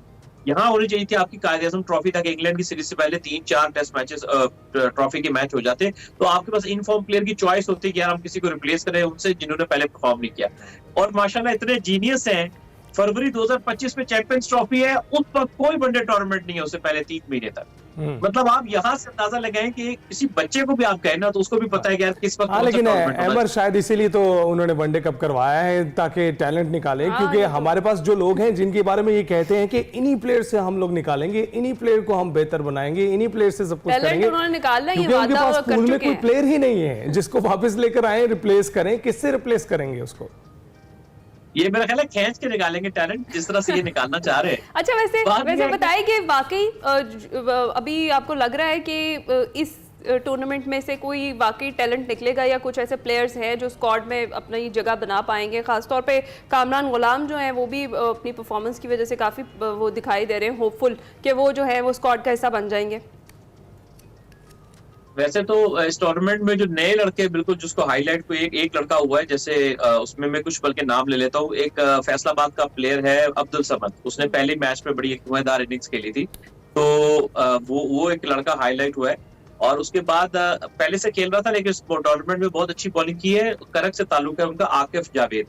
यहाँ होनी चाहिए थी आपकी कायदे-ए-आज़म ट्रॉफी, ताकि इंग्लैंड की सीरीज से पहले 3-4 टेस्ट मैचेस ट्रॉफी के मैच हो जाते, तो आपके पास इनफॉर्म प्लेयर की चॉइस होती है कि यार हम किसी को रिप्लेस करें उनसे जिन्होंने पहले परफॉर्म नहीं किया। और माशाल्लाह इतने जीनियस हैं, फरवरी 2025 में चैंपियंस ट्रॉफी है, उस वक्त कोई वनडे टूर्नामेंट नहीं है उससे पहले 3 महीने तक। मतलब आप यहाँ से अंदाजा लगाएं कि किसी बच्चे को भी आप कहें ना तो उसको भी पता है कि यार किस वक्त। लेकिन अमर शायद इसीलिए तो उन्होंने वनडे कप करवाया है ताकि टैलेंट निकालें, क्योंकि हमारे पास जो लोग हैं जिनके बारे में ये कहते हैं कि इन्हीं प्लेयर से हम लोग निकालेंगे, इन्हीं प्लेयर को हम बेहतर बनाएंगे, इन्हीं प्लेयर से सब कुछ करेंगे, क्योंकि उनके पास पूल में कोई प्लेयर ही नहीं है जिसको वापस लेकर आए, रिप्लेस करें। किससे रिप्लेस करेंगे उसको? ये मेरा ख्याल है खींच के निकालेंगे टैलेंट, जिस तरह से ये निकालना चाह रहे हैं। अच्छा, वैसे बताइए कि वाकई अभी आपको लग रहा है कि इस टूर्नामेंट में से कोई वाकई टैलेंट निकलेगा, या कुछ ऐसे प्लेयर्स हैं जो स्क्वाड में अपनी जगह बना पाएंगे? खासतौर पे कामरान गुलाम जो हैं वो भी अपनी परफॉर्मेंस की वजह से काफ़ी वो दिखाई दे रहे हैं होपफुल कि वो जो है वो स्क्वाड का हिस्सा बन जाएंगे। वैसे तो इस टूर्नामेंट में जो नए लड़के बिल्कुल जिसको हाईलाइट को एक लड़का हुआ है, जैसे उसमें मैं कुछ बल्कि नाम ले लेता हूँ। एक फैसलाबाद का प्लेयर है अब्दुल समद, उसने पहले मैच में बड़ी एक धुआंधार इनिंग्स खेली थी, तो वो एक लड़का हाईलाइट हुआ है। और उसके बाद पहले से खेल रहा था लेकिन टूर्नामेंट में बहुत अच्छी बॉलिंग की है, करक से ताल्लुक है उनका, Akif Javed,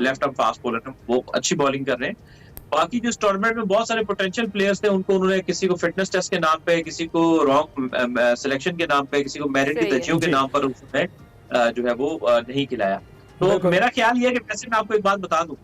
left arm fast bowler, वो अच्छी बॉलिंग कर रहे हैं। बाकी जो टूर्नामेंट में बहुत सारे पोटेंशियल प्लेयर्स थे, उनको उन्होंने किसी को फिटनेस टेस्ट के नाम पे, किसी को रॉन्ग सिलेक्शन के नाम पे, किसी को मेरिट की तरजीहों के नाम पर उसने जो है वो नहीं खिलाया। तो मेरा ख्याल ये है कि वैसे मैं आपको एक बात बता दूं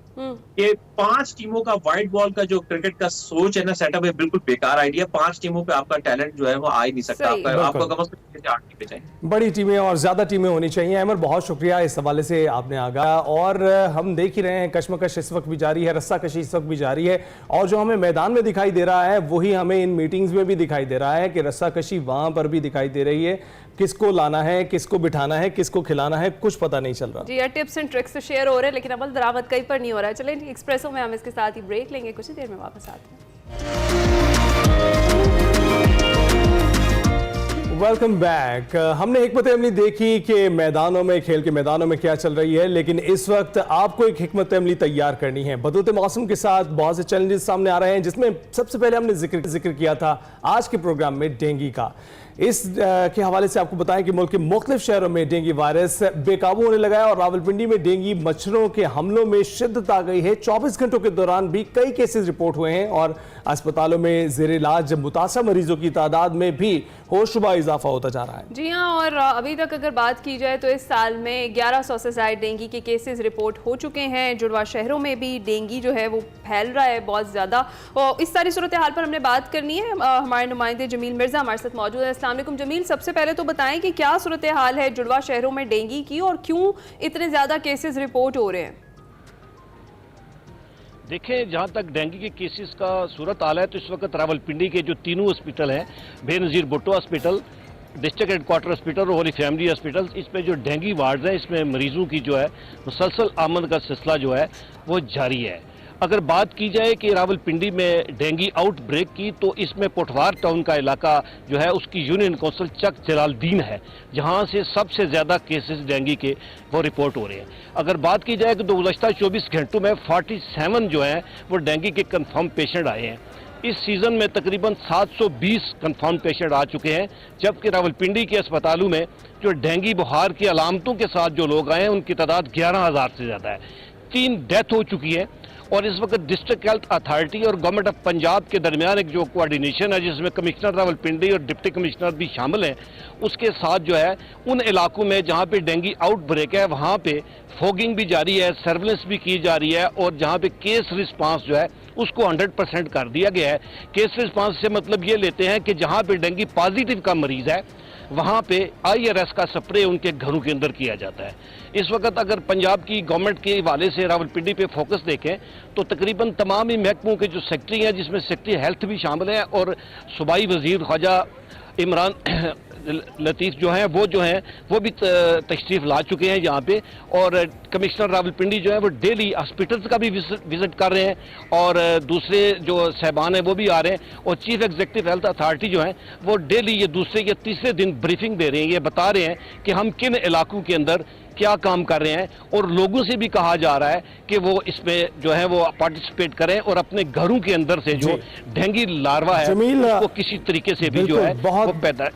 कि 5 टीमों का व्हाइट बॉल का जो क्रिकेट का सोच है ना, सेटअप है, बिल्कुल बेकार आइडिया। 5 टीमों पे आपका टैलेंट जो है वो आ ही नहीं सकता। आपको कम से कम 8 टीमें चाहिए, बड़ी टीमें और ज्यादा टीमें होनी चाहिए। अमर, बहुत शुक्रिया इस हवाले से आपने आगाह। और हम देख ही रहे हैं कश्मकश इस वक्त भी जारी है, रस्साकशी इस वक्त भी जारी है, और जो हमें मैदान में दिखाई दे रहा है वही हमें इन मीटिंग्स में भी दिखाई दे रहा है कि रस्साकशी वहां पर भी दिखाई दे रही है। किसको लाना है, किसको बिठाना है, किसको खिलाना है, कुछ पता नहीं चल रहा। जी, टिप्स एंड ट्रिक्स शेयर हो रहे हैं, लेकिन अमल दरामद कहीं पर नहीं हो रहा है। चलें एक्सप्रेसो में हम इसके साथ ही ब्रेक लेंगे, कुछ ही देर में वापस आते हैं। Welcome back. हमने हिकमत अमली देखी कि मैदानों में, खेल के मैदानों में क्या चल रही है, लेकिन इस वक्त आपको एक हिकमत अमली तैयार करनी है। बदलते मौसम के साथ बहुत से चैलेंजेस सामने आ रहे हैं, जिसमें सबसे पहले हमने जिक्र किया था आज के प्रोग्राम में डेंगू का। इस के हवाले से आपको बताएं कि मुल्क के मुख्तलिफ शहरों में डेंगू वायरस बेकाबू होने लगा है और रावलपिंडी में डेंगू मच्छरों के हमलों में शिद्दत आ गई है। 24 घंटों के दौरान भी कई केसेस रिपोर्ट हुए हैं और अस्पतालों में जेर इलाज मुतासर मरीजों की तादाद में भी होशरुबा इजाफा होता जा रहा है। जी हाँ, और अभी तक अगर बात की जाए तो इस साल में 1100 से ज़ायद डेंगू के केसेस रिपोर्ट हो चुके हैं। जुड़वा शहरों में भी डेंगू जो है वो फैल रहा है बहुत ज़्यादा। और इस सारी सूरत हाल पर हमने बात करनी है। हमारे नुमाइंदे जमील मिर्ज़ा हमारे साथ मौजूद है। अस्सलाम वालेकुम जमील, सबसे पहले तो बताएं कि क्या सूरत हाल है जुड़वा शहरों में डेंगू की और क्यों इतने ज़्यादा केसेस रिपोर्ट हो रहे हैं? देखें, जहाँ तक डेंगू के केसेस का सूरत हाल है तो इस वक्त रावलपिंडी के जो तीनों हॉस्पिटल हैं, Benazir Bhutto hospital, district headquarter hospital और होली फैमिली हॉस्पिटल, इसमें जो डेंगू वार्ड्स हैं इसमें मरीजों की जो है मुसलसल आमद का सिलसिला जो है वो जारी है। अगर बात की जाए कि रावलपिंडी में डेंगू आउटब्रेक की तो इसमें पोठवार टाउन का इलाका जो है उसकी यूनियन काउंसिल चक जलालुद्दीन है, जहां से सबसे ज़्यादा केसेस डेंगू के वो रिपोर्ट हो रहे हैं। अगर बात की जाए कि गुज़श्ता 24 घंटों में 47 जो हैं वो डेंगू के कन्फर्म पेशेंट आए हैं। इस सीज़न में तकरीबन 720 कन्फर्म पेशेंट आ चुके हैं, जबकि रावलपिंडी के अस्पतालों में जो डेंगू बुखार की अलामतों के साथ जो लोग आए हैं उनकी तादाद 11,000 से ज़्यादा है। 3 डेथ हो चुकी है और इस वक्त डिस्ट्रिक्ट हेल्थ अथॉरिटी और गवर्नमेंट ऑफ पंजाब के दरमियान एक जो कोऑर्डिनेशन है जिसमें कमिश्नर रावलपिंडी और डिप्टी कमिश्नर भी शामिल हैं, उसके साथ जो है उन इलाकों में जहां पे डेंगू आउटब्रेक है वहां पे फॉगिंग भी जारी है, सर्विलेंस भी की जा रही है और जहां पे केस रिस्पांस जो है उसको 100% कर दिया गया है। केस रिस्पांस से मतलब ये लेते हैं कि जहां पे डेंगू पॉजिटिव का मरीज है वहां पे IRS का स्प्रे उनके घरों के अंदर किया जाता है। इस वक्त अगर पंजाब की गवर्नमेंट के हवाले से रावलपिंडी पे फोकस देखें तो तकरीबन तमाम ही महकमों के जो सेक्रेटरी हैं, जिसमें सेक्रेटरी हेल्थ भी शामिल है और सूबाई वजीर ख्वाजा इमरान लतीफ़ जो हैं वो भी तशरीफ़ ला चुके हैं यहाँ पे और कमिश्नर रावलपिंडी जो है वो डेली हॉस्पिटल्स का भी विजिट कर रहे हैं और दूसरे जो साहबान हैं वो भी आ रहे हैं और चीफ एग्जीक्यूटिव हेल्थ अथॉरिटी जो है वो डेली ये दूसरे या तीसरे दिन ब्रीफिंग दे रहे हैं, ये बता रहे हैं कि हम किन इलाकों के अंदर क्या काम कर रहे हैं और लोगों से भी कहा जा रहा है कि वो इसमें जो है वो पार्टिसिपेट करें और अपने घरों के अंदर से जो डेंगू लार्वा है वो किसी तरीके से भी जो है वो पैदा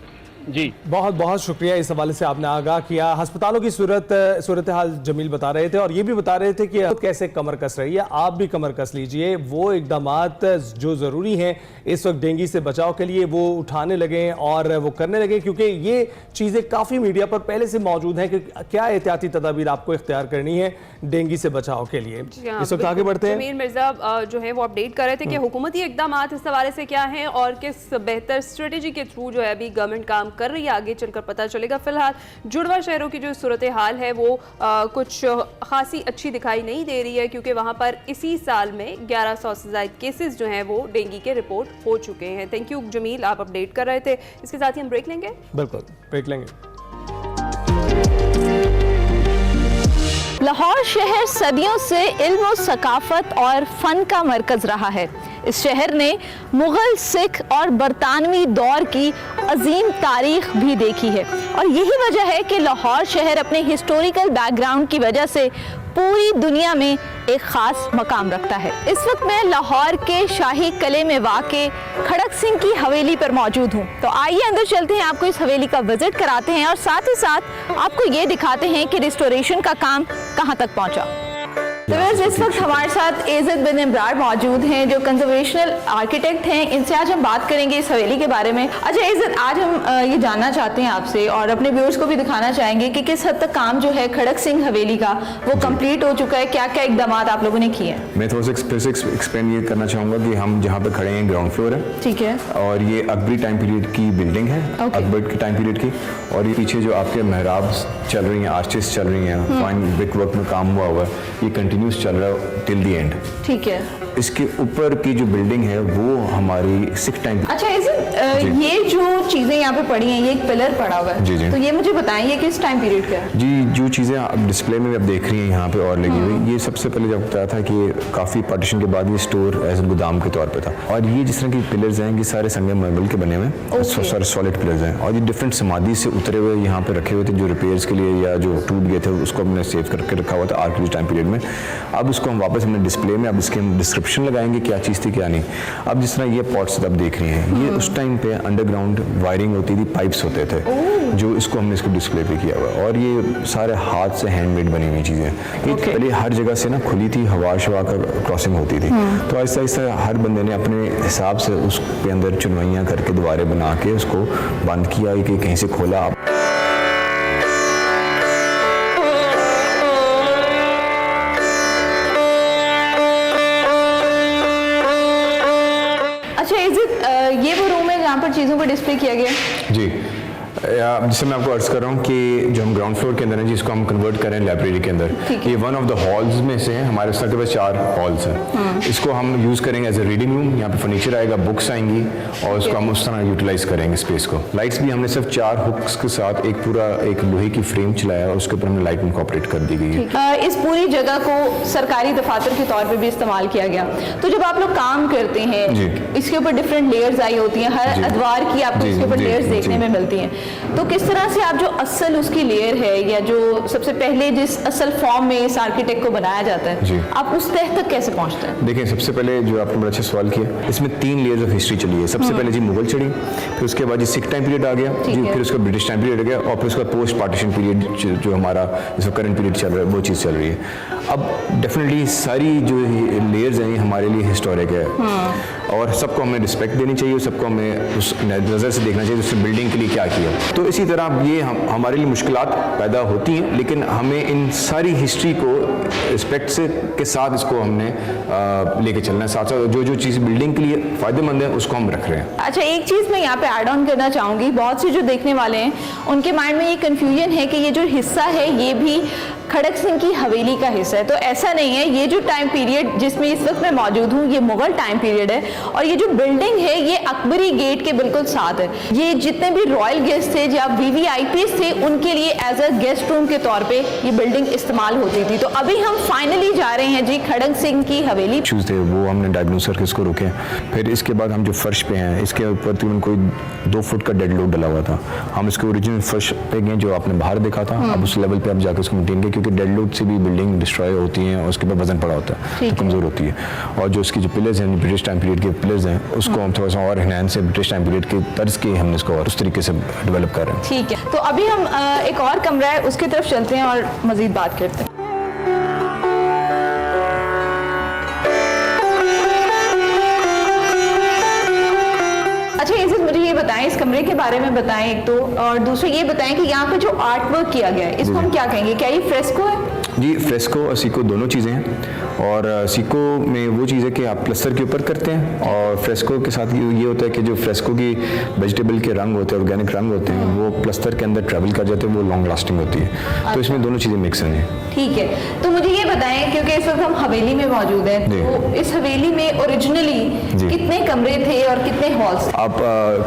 जी। बहुत बहुत शुक्रिया, इस हवाले से आपने आगाह किया। अस्पतालों की सूरत हाल जमील बता रहे थे और ये भी बता रहे थे कि कैसे कमर कस रही है। आप भी कमर कस लीजिए, वो इकदामात जो ज़रूरी हैं इस वक्त डेंगू से बचाव के लिए वो उठाने लगें और वो करने लगें, क्योंकि ये चीज़ें काफ़ी मीडिया पर पहले से मौजूद हैं कि क्या एहतियाती तदाबीर आपको इख्तियार करनी है डेंगू से बचाव के लिए। इस वक्त आगे बढ़ते हैं। जमील मिर्जा जो है वो अपडेट कर रहे थे कि हुकूमती इकदाम इस हवाले से क्या हैं और किस बेहतर स्ट्रेटेजी के थ्रू जो है अभी गवर्नमेंट काम कर रही है, आगे चलकर पता चलेगा। फिलहाल जुड़वा शहरों की जो सूरत हाल है वो कुछ खासी अच्छी दिखाई नहीं दे रही है, क्योंकि वहां पर इसी साल में 1100 से ज़ायद केसेस जो हैं वो डेंगू के रिपोर्ट हो चुके हैं। थैंक यू जमील, आप अपडेट कर रहे थे। इसके साथ ही हम ब्रेक लेंगे। बिल्कुल ब्रेक लेंगे। लाहौर शहर सदियों से इल्म और सकाफत और फ़न का मरकज़ रहा है। इस शहर ने मुग़ल, सिख और बरतानवी दौर की अजीम तारीख़ भी देखी है और यही वजह है कि लाहौर शहर अपने हिस्टोरिकल बैकग्राउंड की वजह से पूरी दुनिया में एक ख़ास मकाम रखता है। इस वक्त मैं लाहौर के शाही किले में वाक़े खड़क सिंह की हवेली पर मौजूद हूँ। तो आइए अंदर चलते हैं, आपको इस हवेली का विजिट कराते हैं और साथ ही साथ आपको ये दिखाते हैं कि रिस्टोरेशन का काम कहाँ तक पहुँचा। तो इस वक्त हमारे साथ एज़द बिन इमरार मौजूद हैं जो कंजर्वेशनल आर्किटेक्ट हैं। इनसे आज हम बात करेंगे इस हवेली के बारे में। अच्छा एज़द, आज हम ये जानना चाहते हैं आपसे और अपने व्यूअर्स को भी दिखाना चाहेंगे कि किस हद तक काम जो है खड़क सिंह हवेली का वो कंप्लीट हो चुका है, क्या क्या इकदाम आप लोगों ने किए हैं। मैं थोड़ा सा एक्सप्लेन ये करना चाहूँगा कि हम जहाँ पर खड़े हैं ग्राउंड फ्लोर है, ठीक है, और ये अकबरी टाइम पीरियड की बिल्डिंग है, अकबर की टाइम पीरियड की, और ये पीछे जो आपके मेहराब चल रही हैं, आर्चेस चल रही हैं, फाइन ब्रिक वर्क में काम हुआ है, ये कंटिन्यूस चल रहा है टिल द एंड। ठीक है। इसके ऊपर की जो बिल्डिंग है वो हमारी 6 टाइम। अच्छा ये जो चीजें यहाँ पे पड़ी हैं, ये एक पिलर पड़ा हुआ है, जी जी, तो ये मुझे बताएं ये किस टाइम पीरियड का है। जी, जो चीजें आप डिस्प्ले में आप देख रही हैं यहाँ पे और लगी हुई, ये सबसे पहले जब बताया था कि काफी पार्टीशन के बाद ये स्टोर एज गोदाम के तौर पे था, और ये जिस तरह की पिलर्स हैं ये सारे संगम मार्बल के बने हुए सारे सॉलिड पिलर्स हैं, और ये डिफरेंट समाधि से उतरे हुए यहाँ पे रखे हुए थे जो रिपेयर्स के लिए या जो टूट गए थे उसको हमने सेव करके रखा हुआ था आर्किटेक्चर टाइम पीरियड में। अब उसको हम वापस हमने डिस्प्ले में, अब इसके हम डिस्क्रिप्शन लगाएंगे क्या चीज़ थी क्या नहीं। अब जिस तरह ये पॉट्स अब देख रही हैं, ये उस टाइम पे अंडरग्राउंड वायरिंग होती थी, पाइप्स होते थे, जो इसको हमने इसको डिस्प्ले पे किया हुआ है। और ये सारे हाथ से हैंडमेड बनी हुई चीज़ें, ये पहले हर जगह से ना खुली थी, हवा शवा का क्रॉसिंग होती थी, तो ऐसा ऐसा हर बंदे ने अपने हिसाब से उसके अंदर चुनवाइयाँ करके दोबारा बना के उसको बंद किया कि कहीं से खोला। अच्छा, ये वो रूम है जहाँ पर चीज़ों को डिस्प्ले किया गया? जी, जिससे मैं आपको अर्ज कर रहा हूँ कि जो हम ग्राउंड फ्लोर के अंदर हैं, जिसको हम कन्वर्ट करें लाइब्रेरी के अंदर, ये वन ऑफ द हॉल्स में से है। हमारे साथ के पास 4 हॉल्स हैं। इसको हम यूज़ करेंगे एज ए रीडिंग रूम। यहाँ पे फर्नीचर आएगा, बुक्स आएंगी, और उसको हम उस तरह यूटिलाइज करेंगे स्पेस को। लाइट्स भी हमने सिर्फ 4 हुक्स के साथ एक पूरा एक लोहे की फ्रेम चलाया, और उसके ऊपर हमने लाइट इनकॉर्पोरेट कर दी गई है। इस पूरी जगह को सरकारी दफातर के तौर पर भी इस्तेमाल किया गया। तो जब आप लोग काम करते हैं, इसके ऊपर डिफरेंट लेयर्स आई होती हैं, हर अदवार की आपको इसके ऊपर लेयर्स देखने में मिलती हैं। तो किस तरह से आप जो असल उसकी लेयर है, या जो सबसे पहले जिस असल फॉर्म में इस आर्किटेक्ट को बनाया जाता है, आप उस तह तक कैसे पहुंचते हैं? देखिए, सबसे पहले जो आपने बड़ा अच्छा सवाल किया, इसमें 3 लेयर्स ऑफ हिस्ट्री चली है। सबसे पहले जी मुगल चढ़ी, फिर उसके बाद जी सिख टाइम पीरियड आ गया जी, फिर उसका ब्रिटिश टाइम पीरियड आ गया, और फिर उसका पोस्ट पार्टीशन पीरियड जो हमारा इसका करंट पीरियड चल रहा है, वो चीज़ चल रही है। अब डेफिनेटली सारी जो लेयर्स हैं हमारे लिए हिस्टोरिक है, और सबको हमें रिस्पेक्ट देनी चाहिए, सबको हमें उस नज़र से देखना चाहिए, उसने बिल्डिंग के लिए क्या किया। तो इसी तरह ये हमारे लिए मुश्किलात पैदा होती हैं, लेकिन हमें इन सारी हिस्ट्री को रिस्पेक्ट से के साथ इसको हमने लेके चलना है। साथ साथ जो जो चीज़ बिल्डिंग के लिए फ़ायदेमंद है उसको हम रख रहे हैं। अच्छा, एक चीज़ मैं यहाँ पे ऐड ऑन करना चाहूँगी। बहुत से जो देखने वाले हैं उनके माइंड में ये कन्फ्यूजन है कि ये जो हिस्सा है ये भी खड़क सिंह की हवेली का हिस्सा है। तो ऐसा नहीं है। ये जो टाइम पीरियड जिसमें इस वक्त मैं मौजूद हूँ, ये मुगल टाइम पीरियड है, और ये जो बिल्डिंग है ये अकबरी गेट के बिल्कुल साथ है। ये जितने भी रॉयल गेस्ट थे या VVIPs थे, उनके लिए एज अ गेस्ट रूम के तौर पे ये बिल्डिंग इस्तेमाल होती थी। तो अभी हम फाइनली जा रहे हैं जी खड़क सिंह की हवेली। इश्यूज थे वो हमने डायग्नोस करके इसको रोके। फिर इसके बाद हम जो फर्श पे हैं, इसके ऊपर तकरीबन कोई 2 फुट का डेड लोड डला हुआ था। हम इसके ओरिजिनल फर्श पे गए जो आपने बाहर देखा था, अब उस लेवल पे अब जाकर उसको मेंटेन किया, क्योंकि डेड लोड से भी बिल्डिंग डिस्ट्रॉय होती है और उसके ऊपर वजन पड़ा होता है, तो कमज़ोर होती है। और जो इसकी जो पिलर्स हैं, ब्रिटिश टाइम पीरियड के पिलर्स हैं, उसको हम थोड़ा सा और एनहांस से ब्रिटिश टाइम पीरियड के तर्ज के हमने इसको और उस तरीके से डेवलप कर रहे हैं। ठीक है, तो अभी हम एक और कमरा है उसकी तरफ चलते हैं और मजीद बात करते हैं। अच्छा इज़्ज़त, मुझे ये बताएं, इस कमरे के बारे में बताएं एक तो, और दूसरा ये बताएं कि यहाँ पे जो आर्ट वर्क किया गया है इसको हम क्या कहेंगे? क्या ये फ्रेस्को है? जी, फ्रेस्को और सीको दोनों चीज़ें हैं। और सीको में वो चीज़ है कि आप प्लस्तर के ऊपर करते हैं, और फ्रेस्को के साथ ये होता है कि जो फ्रेस्को की वेजिटेबल के रंग होते हैं, ऑर्गेनिक रंग होते हैं, वो प्लस्तर के अंदर ट्रैवल कर जाते हैं, वो लॉन्ग लास्टिंग होती है। तो इसमें दोनों चीज़ें मिक्स हैं। ठीक है, तो मुझे ये बताएं, क्योंकि इस वक्त हम हवेली में मौजूद हैं, तो इस हवेली में ओरिजिनली कितने कमरे थे और कितने हॉल्स? आप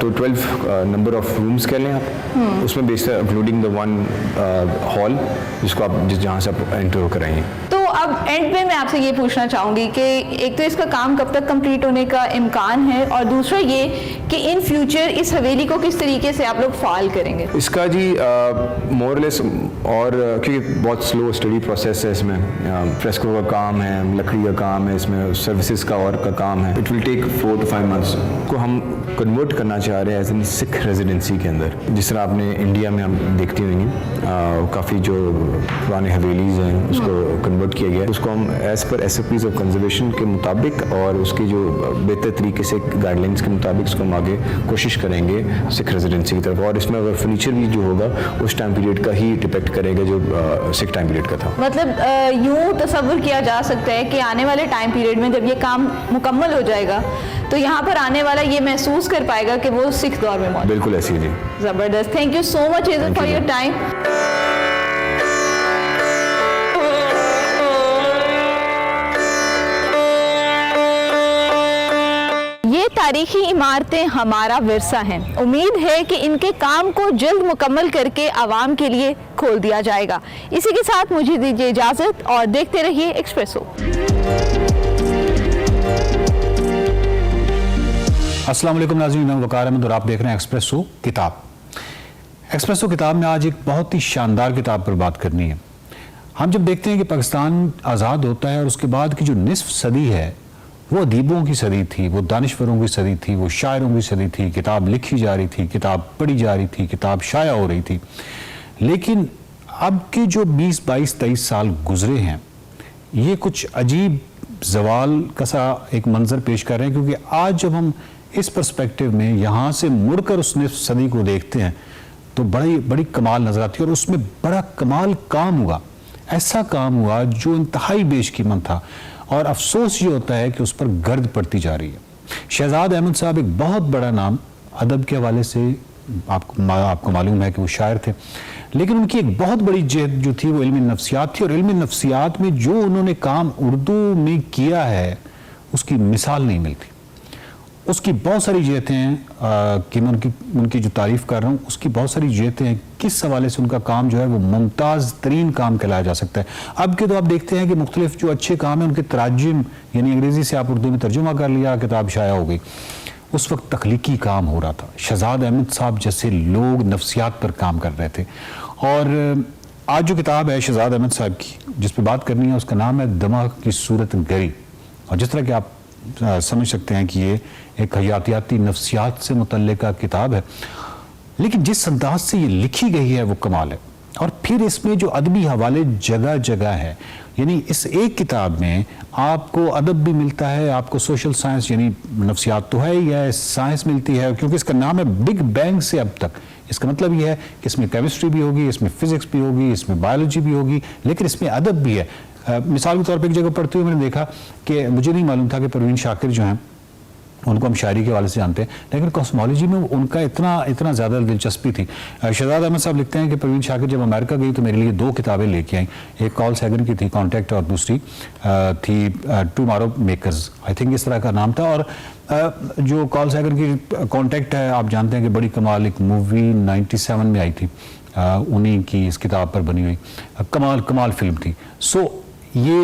तो 12 नंबर ऑफ रूम्स कह लें आप, उसमें बेस्ड इंक्लूडिंग द 1 हॉल जिसको आप जहाँ से आप एंटर होकर आएंगे। तो अब एंड पे मैं आपसे ये पूछना चाहूँगी कि एक तो इसका काम कब तक कंप्लीट होने का इम्कान है, और दूसरा ये कि इन फ्यूचर इस हवेली को किस तरीके से आप लोग फाल करेंगे? इसका जी मोरलेस, और क्योंकि बहुत स्लो स्टडी प्रोसेस है इसमें, फ्रेस्को का काम है, लकड़ी का काम है, इसमें सर्विसेज का और का काम है। It will take 4 to 5 months को हम कन्वर्ट करना चाह रहे हैं एज एन सिख रेजिडेंसी के अंदर। जिस तरह आपने इंडिया में हम देखती होंगी काफ़ी जो पुराने हवेलीज हैं उसको कन्वर्ट किया गया है, उसको हम as per SOPs of conservation के मुताबिक और उसकी जो बेहतर तरीके से गाइडलाइंस के मुताबिक उसको हम आगे कोशिश करेंगे सिख रेजिडेंसी की तरफ। और इसमें अगर फर्नीचर भी जो होगा उस टाइम पीरियड का ही डिपेक्ट करेगा जो सिख टाइम पीरियड का था। मतलब यूँ तसव्वुर किया जा सकता है कि आने वाले टाइम पीरियड में जब ये काम मुकम्मल हो जाएगा तो यहाँ पर आने वाला ये महसूस कर पाएगा कि वो सिख दौर में मौजूद। बिल्कुल ऐसी जी। ज़बरदस्त, थैंक यू सो मच इज़्ज़त फॉर योर टाइम। ये तारीखी इमारतें हमारा विरसा हैं। उम्मीद है कि इनके काम को जल्द मुकम्मल करके आवाम के लिए खोल दिया जाएगा। इसी के साथ मुझे दीजिए इजाज़त और देखते रहिए एक्सप्रेसो। अस्सलाम वालेकुम नाज़रीन, मैं वकार अहमद और आप देख रहे हैं एक्सप्रेसो किताब। एक्सप्रेसो किताब में आज एक बहुत ही शानदार किताब पर बात करनी है। हम जब देखते हैं कि पाकिस्तान आज़ाद होता है और उसके बाद की जो निसफ सदी है वो अदीबों की सदी थी, वो दानिश्वरों की सदी थी, वो शायरों की सदी थी, किताब लिखी जा रही थी, किताब पढ़ी जा रही थी, किताब शाया हो रही थी। लेकिन अब के जो 20, 22, 23 साल गुजरे हैं ये कुछ अजीब जवाल का सा एक मंजर पेश कर रहे हैं, क्योंकि आज जब हम इस पर्सपेक्टिव में यहाँ से मुड़कर उस निसफ सदी को देखते हैं तो बड़ी कमाल नजर आती है। और उसमें बड़ा कमाल काम हुआ, ऐसा काम हुआ जो इंतहाई बेशकीमत था, और अफसोस ये होता है कि उस पर गर्द पड़ती जा रही है। शहजाद अहमद साहब एक बहुत बड़ा नाम अदब के हवाले से, आपको मालूम है कि वो शायर थे, लेकिन उनकी एक बहुत बड़ी जहद जो थी वो इल्म नफ्सियात थी, और इल्म नफ्सियात में जो उन्होंने काम उर्दू में किया है उसकी मिसाल नहीं मिलती। उसकी बहुत सारी जहतें हैं कि मैं उनकी जो तारीफ़ कर रहा हूँ उसकी बहुत सारी जहतें हैं, किस हवाले से उनका काम जो है वो मुमताज़ तरीन काम कहलाया जा सकता है। अब के तो आप देखते हैं कि मुख्तलिफ जो अच्छे काम हैं उनके तराजिम, यानी अंग्रेज़ी से आप उर्दू में तर्जुमा कर लिया, किताब शाया हो गई। उस वक्त तख्लीकी काम हो रहा था, शहजाद अहमद साहब जैसे लोग नफ्सियात पर काम कर रहे थे। और आज जो किताब है शहजाद अहमद साहब की जिस पर बात करनी है उसका नाम है दिमाग की सूरत गरी, और जिस तरह कि आप समझ सकते हैं कि ये एक हयातियाती नफ्सियात से मुतल्लिका किताब है, लेकिन जिस अंदाज से ये लिखी गई है वो कमाल है। और फिर इसमें जो अदबी हवाले जगह जगह है, यानी इस एक किताब में आपको अदब भी मिलता है, आपको सोशल साइंस यानी नफ्सियात तो है ही है, साइंस मिलती है, क्योंकि इसका नाम है बिग बैंग से अब तक। इसका मतलब ये है कि इसमें केमिस्ट्री भी होगी, इसमें फिजिक्स भी होगी, इसमें बायोलॉजी भी होगी, लेकिन इसमें अदब भी है। मिसाल के तौर पर एक जगह पढ़ते हुए मैंने देखा कि मुझे नहीं मालूम था कि परवीन शाकिर जो हैं उनको हम शायरी के हवाले से जानते हैं, लेकिन कॉस्मोलॉजी में उनका इतना ज़्यादा दिलचस्पी थी। शहजाद अहमद साहब लिखते हैं कि परवीन शाकिर जब अमेरिका गई तो मेरे लिए 2 किताबें लेके आई, एक कॉल सैगन की थी कॉन्टैक्ट, और दूसरी थी टुमारो मेकर्स, आई थिंक इस तरह का नाम था। और जो कॉल सैगन की कॉन्टैक्ट है आप जानते हैं कि बड़ी कमाल एक मूवी 97 में आई थी, उन्हीं की इस किताब पर बनी हुई कमाल फिल्म थी। सो ये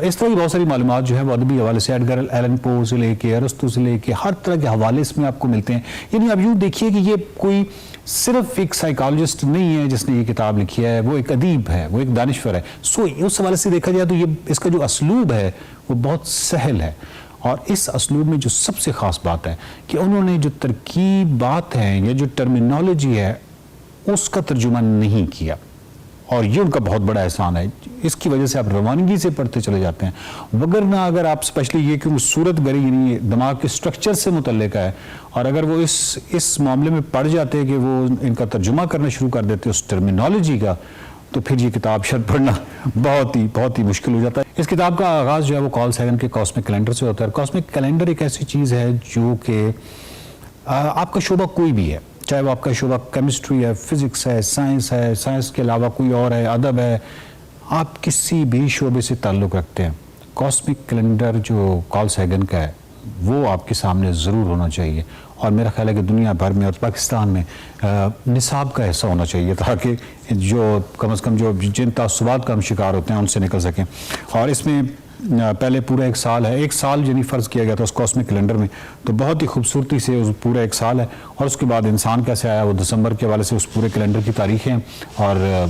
इस तरह की बहुत सारी मालूमात जो है वो अदबी हवाले से एडगर एलन पो से लेके अरस्तू से लेके हर तरह के हवाले इसमें आपको मिलते हैं। यानी आप यूँ देखिए कि ये कोई सिर्फ एक साइकोलॉजिस्ट नहीं है जिसने ये किताब लिखी है, वो एक अदीब है, वो एक दानिश्वर है। सो उस हवाले से देखा जाए तो ये इसका जो असलूब है वो बहुत सहल है, और इस असलूब में जो सबसे ख़ास बात है कि उन्होंने जो तरकीबात हैं या जो टर्मिनोलॉजी है उसका तर्जुमा नहीं किया, और ये उनका बहुत बड़ा एहसान है। इसकी वजह से आप रवानगी से पढ़ते चले जाते हैं, वगरना अगर आप स्पेशली ये कि सूरत गरी यानी दिमाग के स्ट्रक्चर से मुतल्लिक है, और अगर वो इस मामले में पढ़ जाते हैं कि वो इनका तर्जुमा करना शुरू कर देते उस टर्मिनोलॉजी का, तो फिर ये किताब शायद पढ़ना बहुत ही मुश्किल हो जाता है। इस किताब का आगाज़ जो है वो कॉल सैगन के कॉस्मिक कैलेंडर से होता है। कॉस्मिक कैलेंडर एक ऐसी चीज़ है जो कि आपका शोबा कोई भी है, चाहे वो आपका शोबा केमिस्ट्री है, फिजिक्स है, साइंस के अलावा कोई और है, अदब है, आप किसी भी शोबे से ताल्लुक़ रखते हैं, कॉस्मिक कैलेंडर जो कॉल सैगन का है वो आपके सामने ज़रूर होना चाहिए। और मेरा ख्याल है कि दुनिया भर में और पाकिस्तान में निसाब का हिस्सा होना चाहिए, ताकि जो कम से कम जो जिन तासुबात का हम शिकार होते हैं उनसे निकल सकें। और इसमें पहले पूरा 1 साल है, 1 साल यानी फ़र्ज़ किया गया था उस कॉस्मिक कैलेंडर में, तो बहुत ही खूबसूरती से उस पूरा 1 साल है। और उसके बाद इंसान कैसे आया वो दिसंबर के हवाले से उस पूरे कैलेंडर की तारीखें हैं। और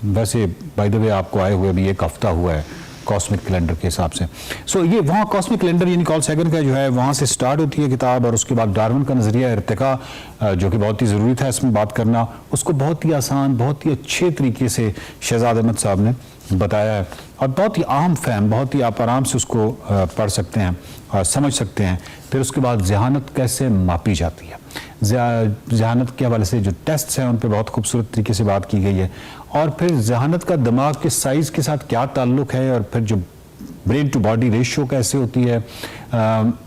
वैसे बाय द वे आपको आए हुए भी 1 हफ्ता हुआ है कॉस्मिक कैलेंडर के हिसाब से। सो ये वहाँ कॉस्मिक कैलेंडर यानी कॉल सैगन का जो है वहाँ से स्टार्ट होती है किताब, और उसके बाद डार्विन का नज़रिया इर्तिका जो कि बहुत ही ज़रूरी था इसमें बात करना, उसको बहुत ही आसान बहुत ही अच्छे तरीके से शहजाद अहमद साहब ने बताया है, और बहुत ही आम फहम, बहुत ही आप आराम से उसको पढ़ सकते हैं और समझ सकते हैं। फिर उसके बाद जहानत कैसे मापी जाती है, जहानत के हवाले से जो टेस्ट्स हैं उन पर बहुत खूबसूरत तरीके से बात की गई है। और फिर जहानत का दिमाग के साइज़ के साथ क्या ताल्लुक़ है, और फिर जो ब्रेन टू बॉडी रेशियो कैसे होती है।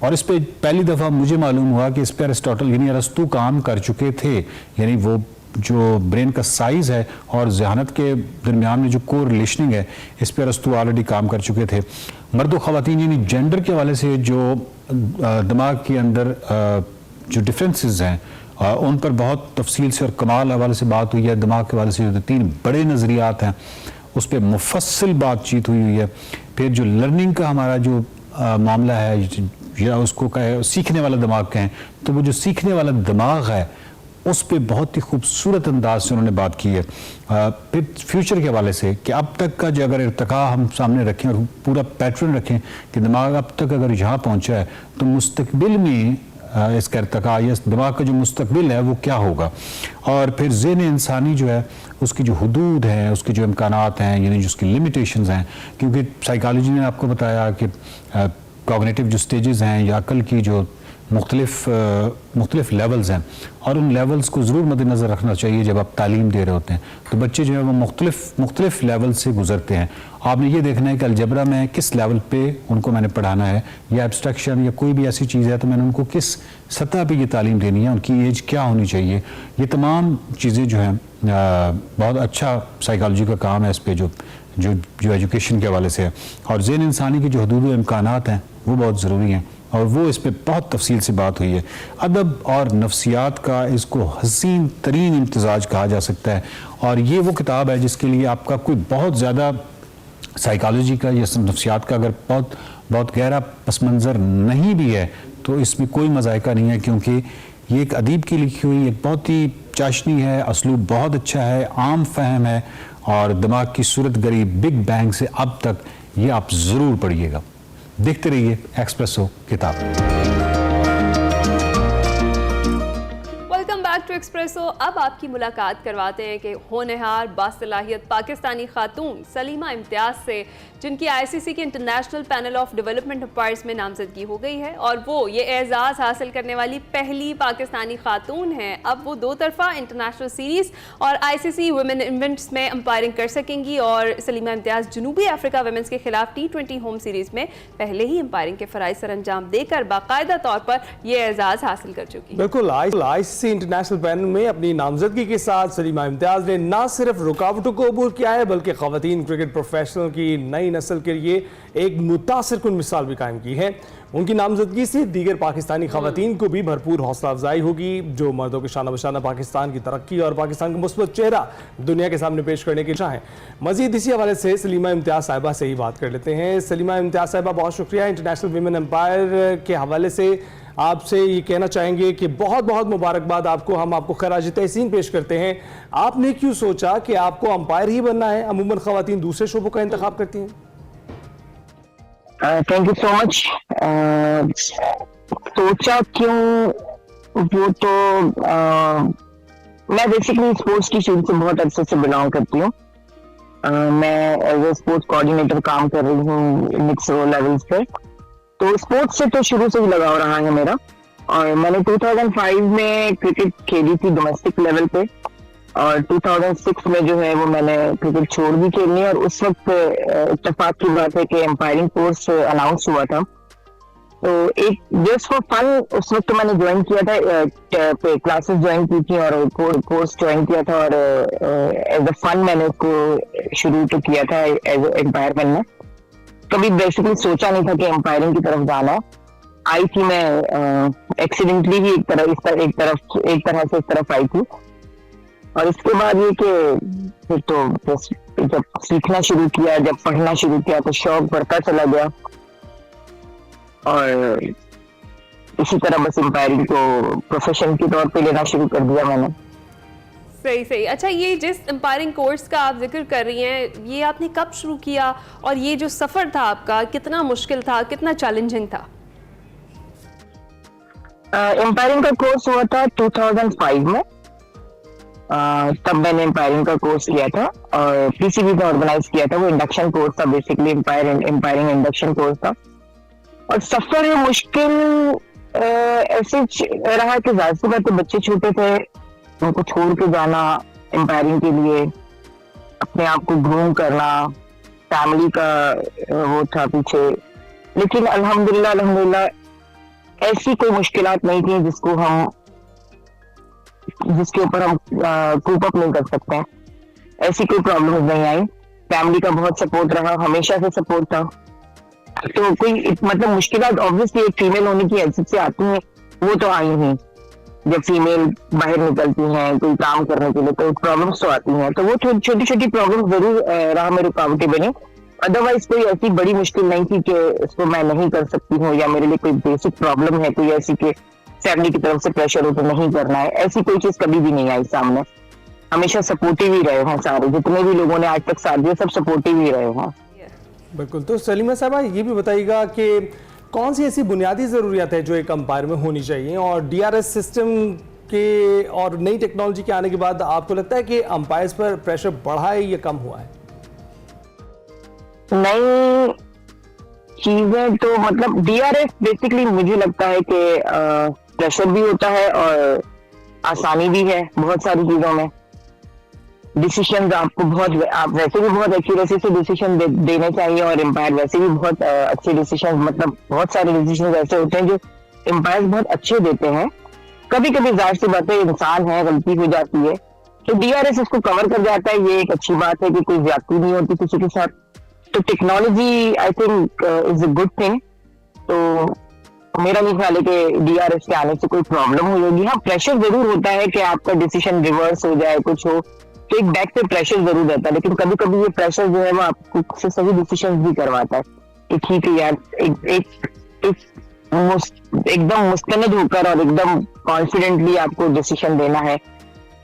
और इस पर पहली दफ़ा मुझे मालूम हुआ कि इस पर अरिस्टोटल यानी अरस्तू काम कर चुके थे, यानी वो जो ब्रेन का साइज़ है और जहानत के दरमियान में जो को रिलेशनिंग है इस पर अरस्तू ऑलरेडी काम कर चुके थे। मर्द व ख़वातीन यानी जेंडर के हवाले से जो दिमाग के अंदर जो डिफरेंसेस हैं उन पर बहुत तफसील से और कमाल हवाले से बात हुई है। दिमाग के हवाले से जो 3 बड़े नज़रियात हैं उस पर मुफस्सिल बातचीत हुई है। फिर जो लर्निंग का हमारा जो मामला है या उसको कहे सीखने वाला दिमाग कहें, तो वो जो सीखने वाला दिमाग है उस पर बहुत ही खूबसूरत अंदाज से उन्होंने बात की है। फिर फ्यूचर के हवाले से कि अब तक का जो अगर इर्तिका हम सामने रखें और पूरा पैटर्न रखें कि दिमाग अब तक अगर यहाँ पहुँचा है तो मुस्तकबिल में इसका इर्तिका या दिमाग का जो मुस्तकबिल है वो क्या होगा, और फिर ज़हन इंसानी जो है उसकी जो हुदूद हैं, उसके जो इम्कानात हैं, यानी जो उसकी लिमिटेशंस हैं, क्योंकि साइकोलॉजी ने आपको बताया कि कॉग्निटिव जो स्टेजेस हैं या अकल की जो मुख्तलिफ लेवल्स हैं, और उन लेवल्स को ज़रूर मद्देनज़र रखना चाहिए जब आप तालीम दे रहे होते हैं। तो बच्चे जो है वो मुख्तलिफ लेवल से गुजरते हैं। आपने ये देखना है कि अलजबरा में किस लेवल पे उनको मैंने पढ़ाना है, या एब्स्ट्रक्शन या कोई भी ऐसी चीज़ है तो मैंने उनको किस सतह पे ये तालीम देनी है, उनकी एज क्या होनी चाहिए। ये तमाम चीज़ें जो हैं बहुत अच्छा साइकोलॉजी का काम है इस पर जो एजुकेशन के हवाले से है। और ज़हन इंसानी की जो हदूद व इम्कानात हैं वो बहुत ज़रूरी हैं, और वो इस पर बहुत तफसील से बात हुई है। अदब और नफ्सियात का इसको हसीन तरीन इम्तिजाज कहा जा सकता है, और ये वो किताब है जिसके लिए आपका कोई बहुत ज़्यादा साइकोलॉजी का या नफ्सियात का अगर बहुत गहरा पस मंज़र नहीं भी है तो इसमें कोई मज़ायका नहीं है, क्योंकि ये एक अदीब की लिखी हुई एक बहुत ही चाशनी है, असलूब बहुत अच्छा है, आम फहम है, और दिमाग की सूरत गरी बिग बैंग से अब तक ये आप ज़रूर पढ़िएगा। देखते रहिए एक्सप्रेसो किताब। Welcome back to Expresso. अब आपकी मुलाकात करवाते हैं कि होनहार बासलाहियत पाकिस्तानी खातून सलीमा इम्तियाज़ से, जिनकी आईसीसी के international panel of development umpires में नामजदगी हो गई है, और वो ये एजाज़ हासिल करने वाली पहली पाकिस्तानी खातून हैं। अब वो 2 तरफ़ा इंटरनेशनल सीरीज़ और आईसीसी वुमेन इवेंट्स में अंपायरिंग कर सकेंगी, और सलीमा इम्तियाज़ जनूबी अफ्रीका वुमेन्स के खिलाफ T20 होम सीरीज़ में पहले ही अंपायरिंग के फ़राइज़ सर अंजाम देकर बाकायदा तौर पर यह एजाज़ हासिल कर चुकी है। बिल्कुल, आईसीसी इंटरनेशनल पैनल में अपनी नामजदगी के साथ सलीमा इम्तियाज़ ने न सिर्फ रुकावटों को अबूर किया है, बल्कि ख़वातीन क्रिकेट प्रोफेशनल की नई नस्ल के लिए एक मुतासिर कुन मिसाल भी कायम की है। उनकी नामजदगी से दीगर पाकिस्तानी ख़वातीन को भी भरपूर हौसला अफजाई होगी, जो मर्दों के शाना बशाना पाकिस्तान की तरक्की और पाकिस्तान का मुस्बत चेहरा दुनिया के सामने पेश करने की चाहें। मजीद इसी हवाले से सलीमा इम्तियाज़ साहिबा से ही बात कर लेते हैं। सलीमा इम्तियाज़ साहिबा, बहुत शुक्रिया। इंटरनेशनल वीमेन एम्पायर के हवाले से आपसे ये कहना चाहेंगे कि बहुत बहुत मुबारकबाद आपको, हम आपको खराज तहसीन पेश करते हैं। आपने क्यों सोचा कि आपको अंपायर ही बनना है? अमूमन ख़वातीन दूसरे शोबों का इंतखाब करती हैं। Thank you so much. सोचा क्यों, वो तो मैं बेसिकली स्पोर्ट्स की शुरू से बहुत अच्छे से बिलोंग करती हूँ। मैं एज ए स्पोर्ट्स कोऑर्डिनेटर काम कर रही हूँ मिक्स रोल लेवल्स पे, तो स्पोर्ट्स से तो शुरू से ही लगाव रहा है मेरा। और मैंने 2005 में क्रिकेट खेली थी डोमेस्टिक लेवल पे, और 2006 में जो है वो मैंने क्रिकेट छोड़ भी खेलनी, और उस वक्त इत्तेफाक की बात है कि एम्पायरिंग कोर्स अनाउंस हुआ था, तो एक जस्ट फॉर फन उस वक्त मैंने ज्वाइन किया था, क्लासेस ज्वाइन की थी और कोर्स ज्वाइन किया था, और एज अ फन मैंने उसको शुरू तो किया था एज एम्पायर बनना। कभी बेसिकली सोचा नहीं था कि एम्पायरिंग की तरफ जाना है। आई थी मैं एक्सीडेंटली ही एक तरह से इस तरफ आई थी, और इसके बाद ये कि फिर तो बस जब सीखना शुरू किया, जब पढ़ना शुरू किया तो शौक बढ़ता चला गया, और इसी तरह बस एम्पायरिंग को प्रोफेशन के तौर पे लेना शुरू कर दिया मैंने। सही। अच्छा, ये जिस एम्पायरिंग कोर्स का आप जिक्र कर रही हैं, ये आपने कब शुरू किया, और ये जो सफ़र था आपका कितना मुश्किल था, कितना चैलेंजिंग था? एम्पायरिंग का कोर्स हुआ था 2005 में। तब मैंने एम्पायरिंग का कोर्स किया था, और पीसीबी में ऑर्गेनाइज किया था। वो इंडक्शन कोर्स था, बेसिकली एम्पायरिंग इंडक्शन कोर्स था। और सफर मुश्किल ऐसे रहा कि जाहिर सी बात है बच्चे छोटे थे, उनको छोड़ के जाना एम्पायरिंग के लिए, अपने आप को ग्रूम करना, फैमिली का वो था पीछे। लेकिन अल्हम्दुलिल्लाह ऐसी कोई मुश्किलात नहीं थी जिसके ऊपर हम कूप अप नहीं कर सकते हैं। ऐसी कोई प्रॉब्लम नहीं आई। फैमिली का बहुत सपोर्ट रहा, हमेशा से सपोर्ट था। तो कोई मतलब मुश्किलात ऑब्वियसली एक फीमेल होने की हैसियत से आती हैं, वो तो आई नहीं। जब फीमेल बाहर निकलती हैं कोई काम करने के लिए तो प्रॉब्लम्स तो आती हैं, तो वो छोटी छोटी प्रॉब्लम जरूर राह में रुकावटें बनी। अदरवाइज कोई ऐसी बड़ी मुश्किल नहीं थी कि इसको मैं नहीं कर सकती हूँ, या मेरे लिए कोई बेसिक प्रॉब्लम है कोई ऐसी कि फैमिली की तरफ से प्रेशर हो तो नहीं करना है, ऐसी कोई चीज कभी भी नहीं आई सामने। हमेशा सपोर्टिव ही रहे हैं सारे, जितने भी लोगों ने आज तक साथ दिया सब सपोर्टिव ही रहे हैं। बिल्कुल। तो सलीमा साहबा ये भी बताइएगा कि कौन सी ऐसी बुनियादी ज़रूरियात है जो एक अंपायर में होनी चाहिए, और डीआरएस सिस्टम के और नई टेक्नोलॉजी के आने के बाद आपको लगता है कि अंपायर्स पर प्रेशर बढ़ा है या कम हुआ है? नई चीजें तो मतलब डीआरएस बेसिकली मुझे लगता है कि प्रेशर भी होता है और आसानी भी है बहुत सारी चीजों में। डिसीजन आपको आप वैसे भी बहुत एक्यूरेसी से डिसीजन देने चाहिए, और एम्पायर वैसे भी बहुत अच्छे डिसीजन, मतलब बहुत सारे डिसीजन ऐसे होते हैं जो एम्पायर बहुत अच्छे देते हैं। कभी कभी जाहिर सी बात है, इंसान है, गलती हो जाती है, तो डीआरएस इसको कवर कर जाता है। ये एक अच्छी बात है कि कोई ज्यादती नहीं होती किसी के साथ। तो technology I think is a good thing. तो मेरा नहीं ख्याल है कि डीआरएस के आने से कोई प्रॉब्लम हुई होगी। हाँ, प्रेशर जरूर होता है कि आपका डिसीजन रिवर्स हो जाए, कुछ हो, तो एक बैक पे प्रेशर जरूर रहता है, लेकिन कभी कभी ये प्रेशर जो है वो आपको से सही डिसीजन भी करवाता है कि ठीक है यार, एकदम मुस्तनद होकर और एकदम कॉन्फिडेंटली आपको डिसीजन देना है,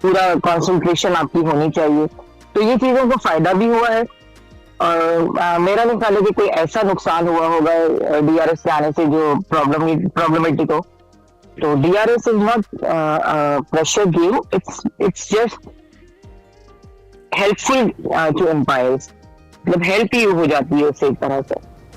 पूरा कंसंट्रेशन आपकी होनी चाहिए। तो ये चीजों को फायदा भी हुआ है, और मेरा नहीं ख्याल है कि कोई ऐसा नुकसान हुआ होगा डीआरएस के आने से जो प्रॉब्लमेटिक हो। तो DRS is not pressure game, it's just helpful to umpires, मतलब हेल्प ही हो जाती है उससे एक तरह से।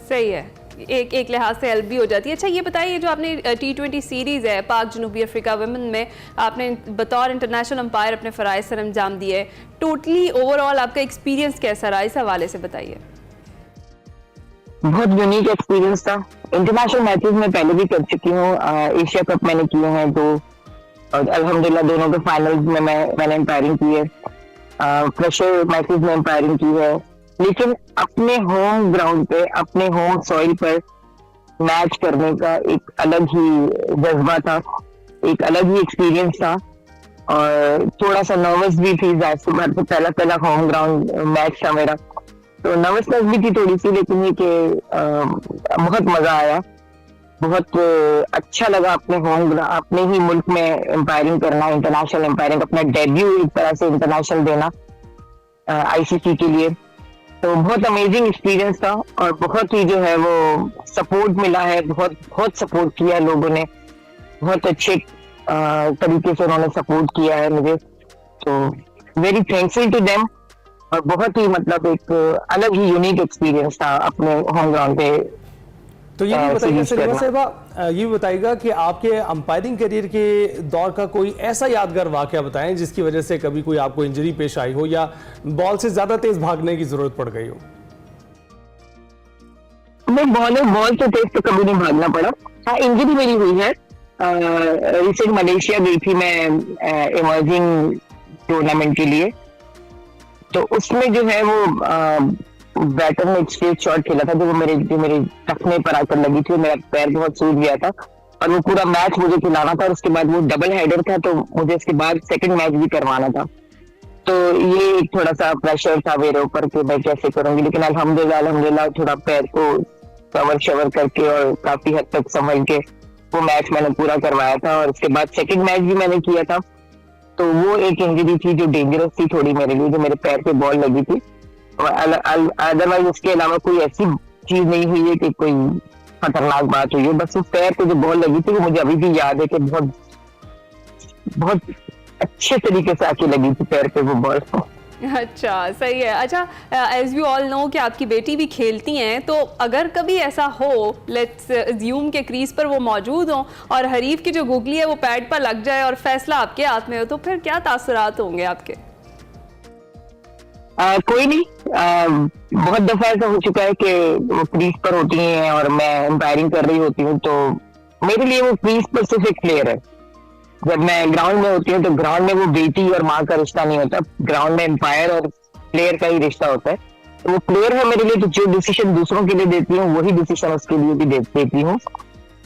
सही है, एक लिहाज से हेल्प भी हो जाती है। अच्छा ये बताइए, जो आपने T20 सीरीज है पाक जनूबी अफ्रीका वुमेन में आपने बतौर इंटरनेशनल अंपायर अपने फ़राइज़ सर अंजाम दिए, टोटली ओवरऑल आपका एक्सपीरियंस कैसा रहा, इस हवाले से बताइए। बहुत यूनिक एक्सपीरियंस था। इंटरनेशनल मैचेस में पहले भी कर चुकी हूँ, एशिया कप मैंने किए हैं तो, और अल्हम्दुलिल्लाह दोनों के फाइनल्स में मैंने एम्पायरिंग की है, प्रेशर मैचेस में एम्पायरिंग की है। लेकिन अपने होम ग्राउंड पे, अपने होम सॉइल पर मैच करने का एक अलग ही जज्बा था, एक अलग ही एक्सपीरियंस था, और थोड़ा सा नर्वस भी थी। पहला होम ग्राउंड मैच था मेरा, तो नर्वसनेस भी थी थोड़ी सी, लेकिन ये कि बहुत मजा आया, बहुत अच्छा लगा अपने ही मुल्क में एम्पायरिंग करना, इंटरनेशनल एम्पायरिंग, अपना डेब्यू एक तरह से इंटरनेशनल देना आईसीसी के लिए। तो बहुत अमेजिंग एक्सपीरियंस था, और बहुत ही जो है वो सपोर्ट मिला है, बहुत सपोर्ट किया लोगों ने, बहुत अच्छे तरीके से उन्होंने सपोर्ट किया है मुझे, तो वेरी थैंकफुल टू देम। और बहुत ही मतलब एक अलग ही यूनिक एक्सपीरियंस था अपने होम ग्राउंड पे। तो ये भी बताइए सलीमा साहिबा, ये भी बताइएगा कि आपके अंपायरिंग करियर के दौर का कोई ऐसा यादगार वाकया बताएं जिसकी वजह से कभी कोई आपको इंजरी पेश आई हो या बॉल से ज्यादा तेज भागने की जरूरत पड़ गई हो। नहीं, बॉल से तेज तो कभी नहीं भागना पड़ा। हाँ, इंजरी मेरी हुई है, रिसेंट मलेशिया गई थी मैं इमर्जिंग टूर्नामेंट के लिए, तो उसमें जो है वो बैटर ने एक स्ट्रेट शॉट खेला था जो मेरे टखने पर आकर लगी थी, मेरा पैर बहुत सूज गया था, और वो पूरा मैच मुझे खिलाना था, और उसके बाद वो डबल हेडर था, तो मुझे उसके बाद सेकंड मैच भी करवाना था। तो ये एक थोड़ा सा प्रेशर था मेरे ऊपर कि मैं कैसे करूंगी, लेकिन अल्हम्दुलिल्लाह थोड़ा पैर को कवर शवर करके और काफी हद तक संभल के वो मैच मैंने पूरा करवाया था। और उसके बाद सेकंड मैच भी मैंने किया था, तो वो एक इंजरी थी जो डेंजरस थी थोड़ी मेरे लिए, जो मेरे पैर पे बॉल लगी थी। और अदरवाइज उसके अलावा कोई ऐसी चीज नहीं हुई है कि कोई खतरनाक बात हुई है, बस उस पैर पे जो बॉल लगी थी वो मुझे अभी भी याद है कि बहुत अच्छे तरीके से आके लगी थी पैर पे वो बॉल। अच्छा, सही है। अच्छा, एज यू ऑल नो कि आपकी बेटी भी खेलती हैं, तो अगर कभी ऐसा हो, लेट्स अज्यूम के क्रीज पर वो मौजूद हो और हरीफ की जो गुगली है वो पैड पर लग जाए और फैसला आपके हाथ में हो, तो फिर क्या तासुरात होंगे आपके? कोई नहीं, बहुत दफा ऐसा हो चुका है कि वो क्रीज पर होती हैं और मैं एम्पायरिंग कर रही होती हूँ, तो मेरे लिए वो क्रीज पर सिर्फ एक प्लेयर है। जब मैं ग्राउंड में होती हूँ तो ग्राउंड में वो बेटी और माँ का रिश्ता नहीं होता, ग्राउंड में एम्पायर और प्लेयर का ही रिश्ता होता है। तो वो प्लेयर है मेरे लिए, तो जो डिसीजन दूसरों के लिए देती हूँ वही डिसीजन उसके लिए भी देती हूँ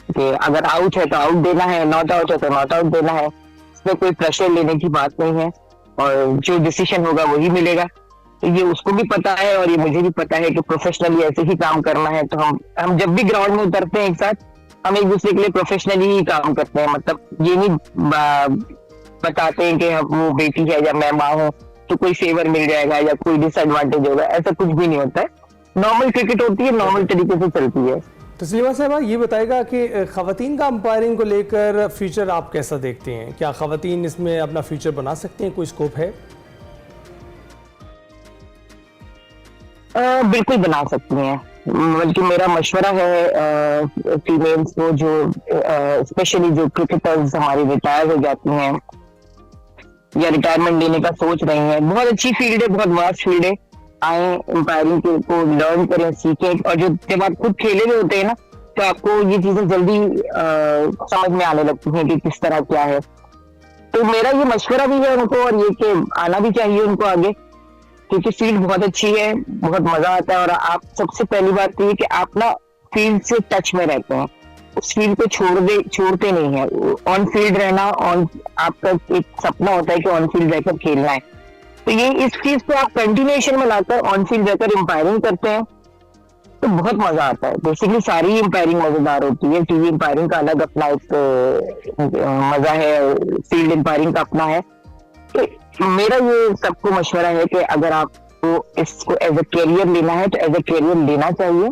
कि अगर आउट है तो आउट देना है, नॉट आउट है तो नॉट आउट देना है। इसमें कोई प्रेशर लेने की बात नहीं है, और जो डिसीजन होगा वही मिलेगा। तो ये उसको भी पता है और ये मुझे भी पता है कि प्रोफेशनली ऐसे ही काम करना है। तो हम जब भी ग्राउंड में उतरते हैं एक साथ, हम एक दूसरे के लिए प्रोफेशनली ही काम करते हैं, मतलब ये नहीं बताते हैं कि वो बेटी है या मैं माँ हूँ तो कोई फेवर मिल जाएगा या कोई डिसएडवांटेज होगा, ऐसा कुछ भी नहीं होता है। नॉर्मल क्रिकेट होती है, नॉर्मल तरीके से चलती है। तस्लीमा साहबा ये बताएगा कि ख़वातीन का अंपायरिंग को लेकर फ्यूचर आप कैसा देखते हैं? क्या ख़वातीन इसमें अपना फ्यूचर बना सकती हैं? कोई स्कोप है? बिल्कुल बना सकती हैं, बल्कि मेरा मशवरा है फीमेल्स को, जो स्पेशली जो क्रिकेटर्स हमारी रिटायर हो जाती हैं या रिटायरमेंट लेने का सोच रही हैं। बहुत अच्छी फील्ड है, बहुत वास्ट फील्ड है, आए एम्पायरिंग को लर्न करें, सीखें, और जब आप खुद खेले हुए होते हैं ना तो आपको ये चीजें जल्दी समझ में आने लगती हैं कि किस तरह क्या है। तो मेरा ये मशवरा भी है उनको, और ये कि आना भी चाहिए उनको आगे, क्योंकि फील्ड बहुत अच्छी है, बहुत मजा आता है। और आप सबसे पहली बात तो ये कि आप ना फील्ड से टच में रहते हैं, उस फील्ड को छोड़ते नहीं है। ऑन फील्ड रहना, ऑन आपका एक सपना होता है कि ऑन फील्ड रहकर खेलना है, तो ये इस चीज को आप कंटिन्यूएशन में लाकर ऑन फील्ड रहकर एम्पायरिंग करते हैं तो बहुत मजा आता है। बेसिकली सारी एम्पायरिंग मजेदार होती है, टीवी एम्पायरिंग का अलग अपना एक मजा है, फील्ड एम्पायरिंग का अपना है। तो मेरा ये सबको मशवरा है कि अगर आपको इसको एज ए करियर लेना है तो एज ए करियर लेना चाहिए।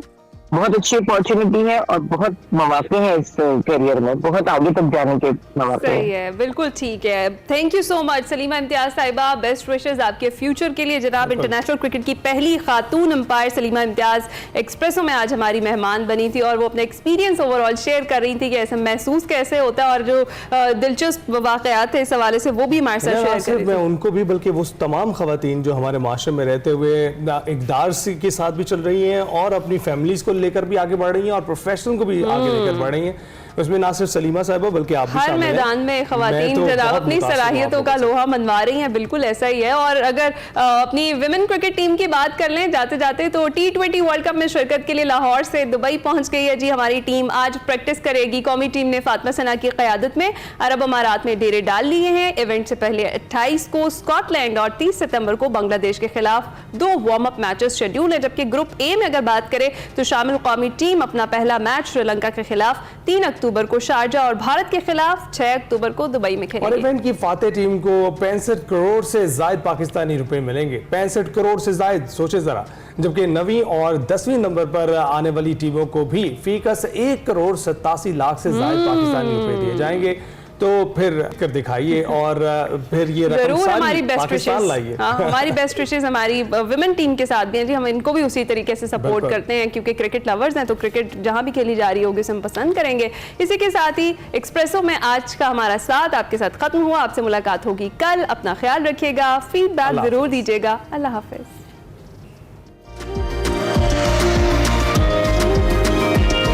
बहुत अच्छी अपॉर्चुनिटी है और बहुत मौके हैं इस करियर में, बहुत आगे तक जाने के मौके। सही है, बिल्कुल ठीक है। Thank you so much Salima Imtiaz साहिबा, बेस्ट विशेस आपके फ्यूचर के लिए जनाब। इंटरनेशनल क्रिकेट की पहली खातून अंपायर सलीमा इम्तियाज एक्सप्रेसो में आज हमारी मेहमान बनी थी और वो अपने एक्सपीरियंस ओवरऑल शेयर कर रही थी कि ऐसा महसूस कैसे होता है, और जो दिलचस्प वाकयात थे इस हवाले से वो भी हमारे साथ शेयर कर रही थी। मैं उनको भी बल्कि वो तमाम खवातीन जो हमारे माशरे में रहते हुए इक़दार के साथ भी चल रही हैं और अपनी फैमिलीज को लेकर भी आगे बढ़ रही हैं और प्रोफेशनल को भी आगे लेकर बढ़ रही हैं, उसमें ना सिर्फ सलीमा साहिबा बल्कि आप भी हर मैदान में खवातीन जनाब अपनी सलाहियतों का लोहा मनवा रही हैं। बिल्कुल ऐसा ही है। और अगर अपनी विमेन क्रिकेट टीम की बात कर लें जाते जाते, तो T20 वर्ल्ड कप में शिरकत के लिए लाहौर से दुबई पहुंच गई है जी हमारी टीम। आज प्रैक्टिस करेगी। कौमी टीम ने फातिमा सना की क़यादत में अरब अमारात में डेरे डाल लिए हैं। इवेंट से पहले 28 को स्कॉटलैंड और 30 सितंबर को बांग्लादेश के खिलाफ 2 वार्म अप मैचेस शेड्यूल है। जबकि ग्रुप ए में अगर बात करें तो शामिल कौमी टीम अपना पहला मैच श्रीलंका के खिलाफ 3 अक्टूबर को शारजा और भारत के खिलाफ 6 अक्टूबर को दुबई में खेलेगी। और इवेंट की फातेह टीम को 65 करोड़ से ज्यादा पाकिस्तानी रुपए मिलेंगे। 65 करोड़ से ज्यादा, सोचे जरा। जबकि 9वीं और 10वीं नंबर पर आने वाली टीमों को भी फीकस 1 करोड़ 87 लाख से ज्यादा पाकिस्तानी रुपए दिए जाएंगे। तो फिर कर दिखाइए और फिर ये जरूर हमारी बेस्ट विशेस लाइए। हमारी बेस्ट विशेस हमारी विमेन टीम के साथ भी हैं जी। हम इनको भी उसी तरीके से सपोर्ट करते हैं, क्योंकि क्रिकेट लवर्स हैं तो क्रिकेट जहां भी खेली जा रही होगी उसे हम पसंद करेंगे। इसी के साथ ही एक्सप्रेसो में आज का हमारा साथ आपके साथ खत्म हुआ। आपसे मुलाकात होगी कल। अपना ख्याल रखिएगा, फीडबैक जरूर दीजिएगा। अल्लाह हाफिज।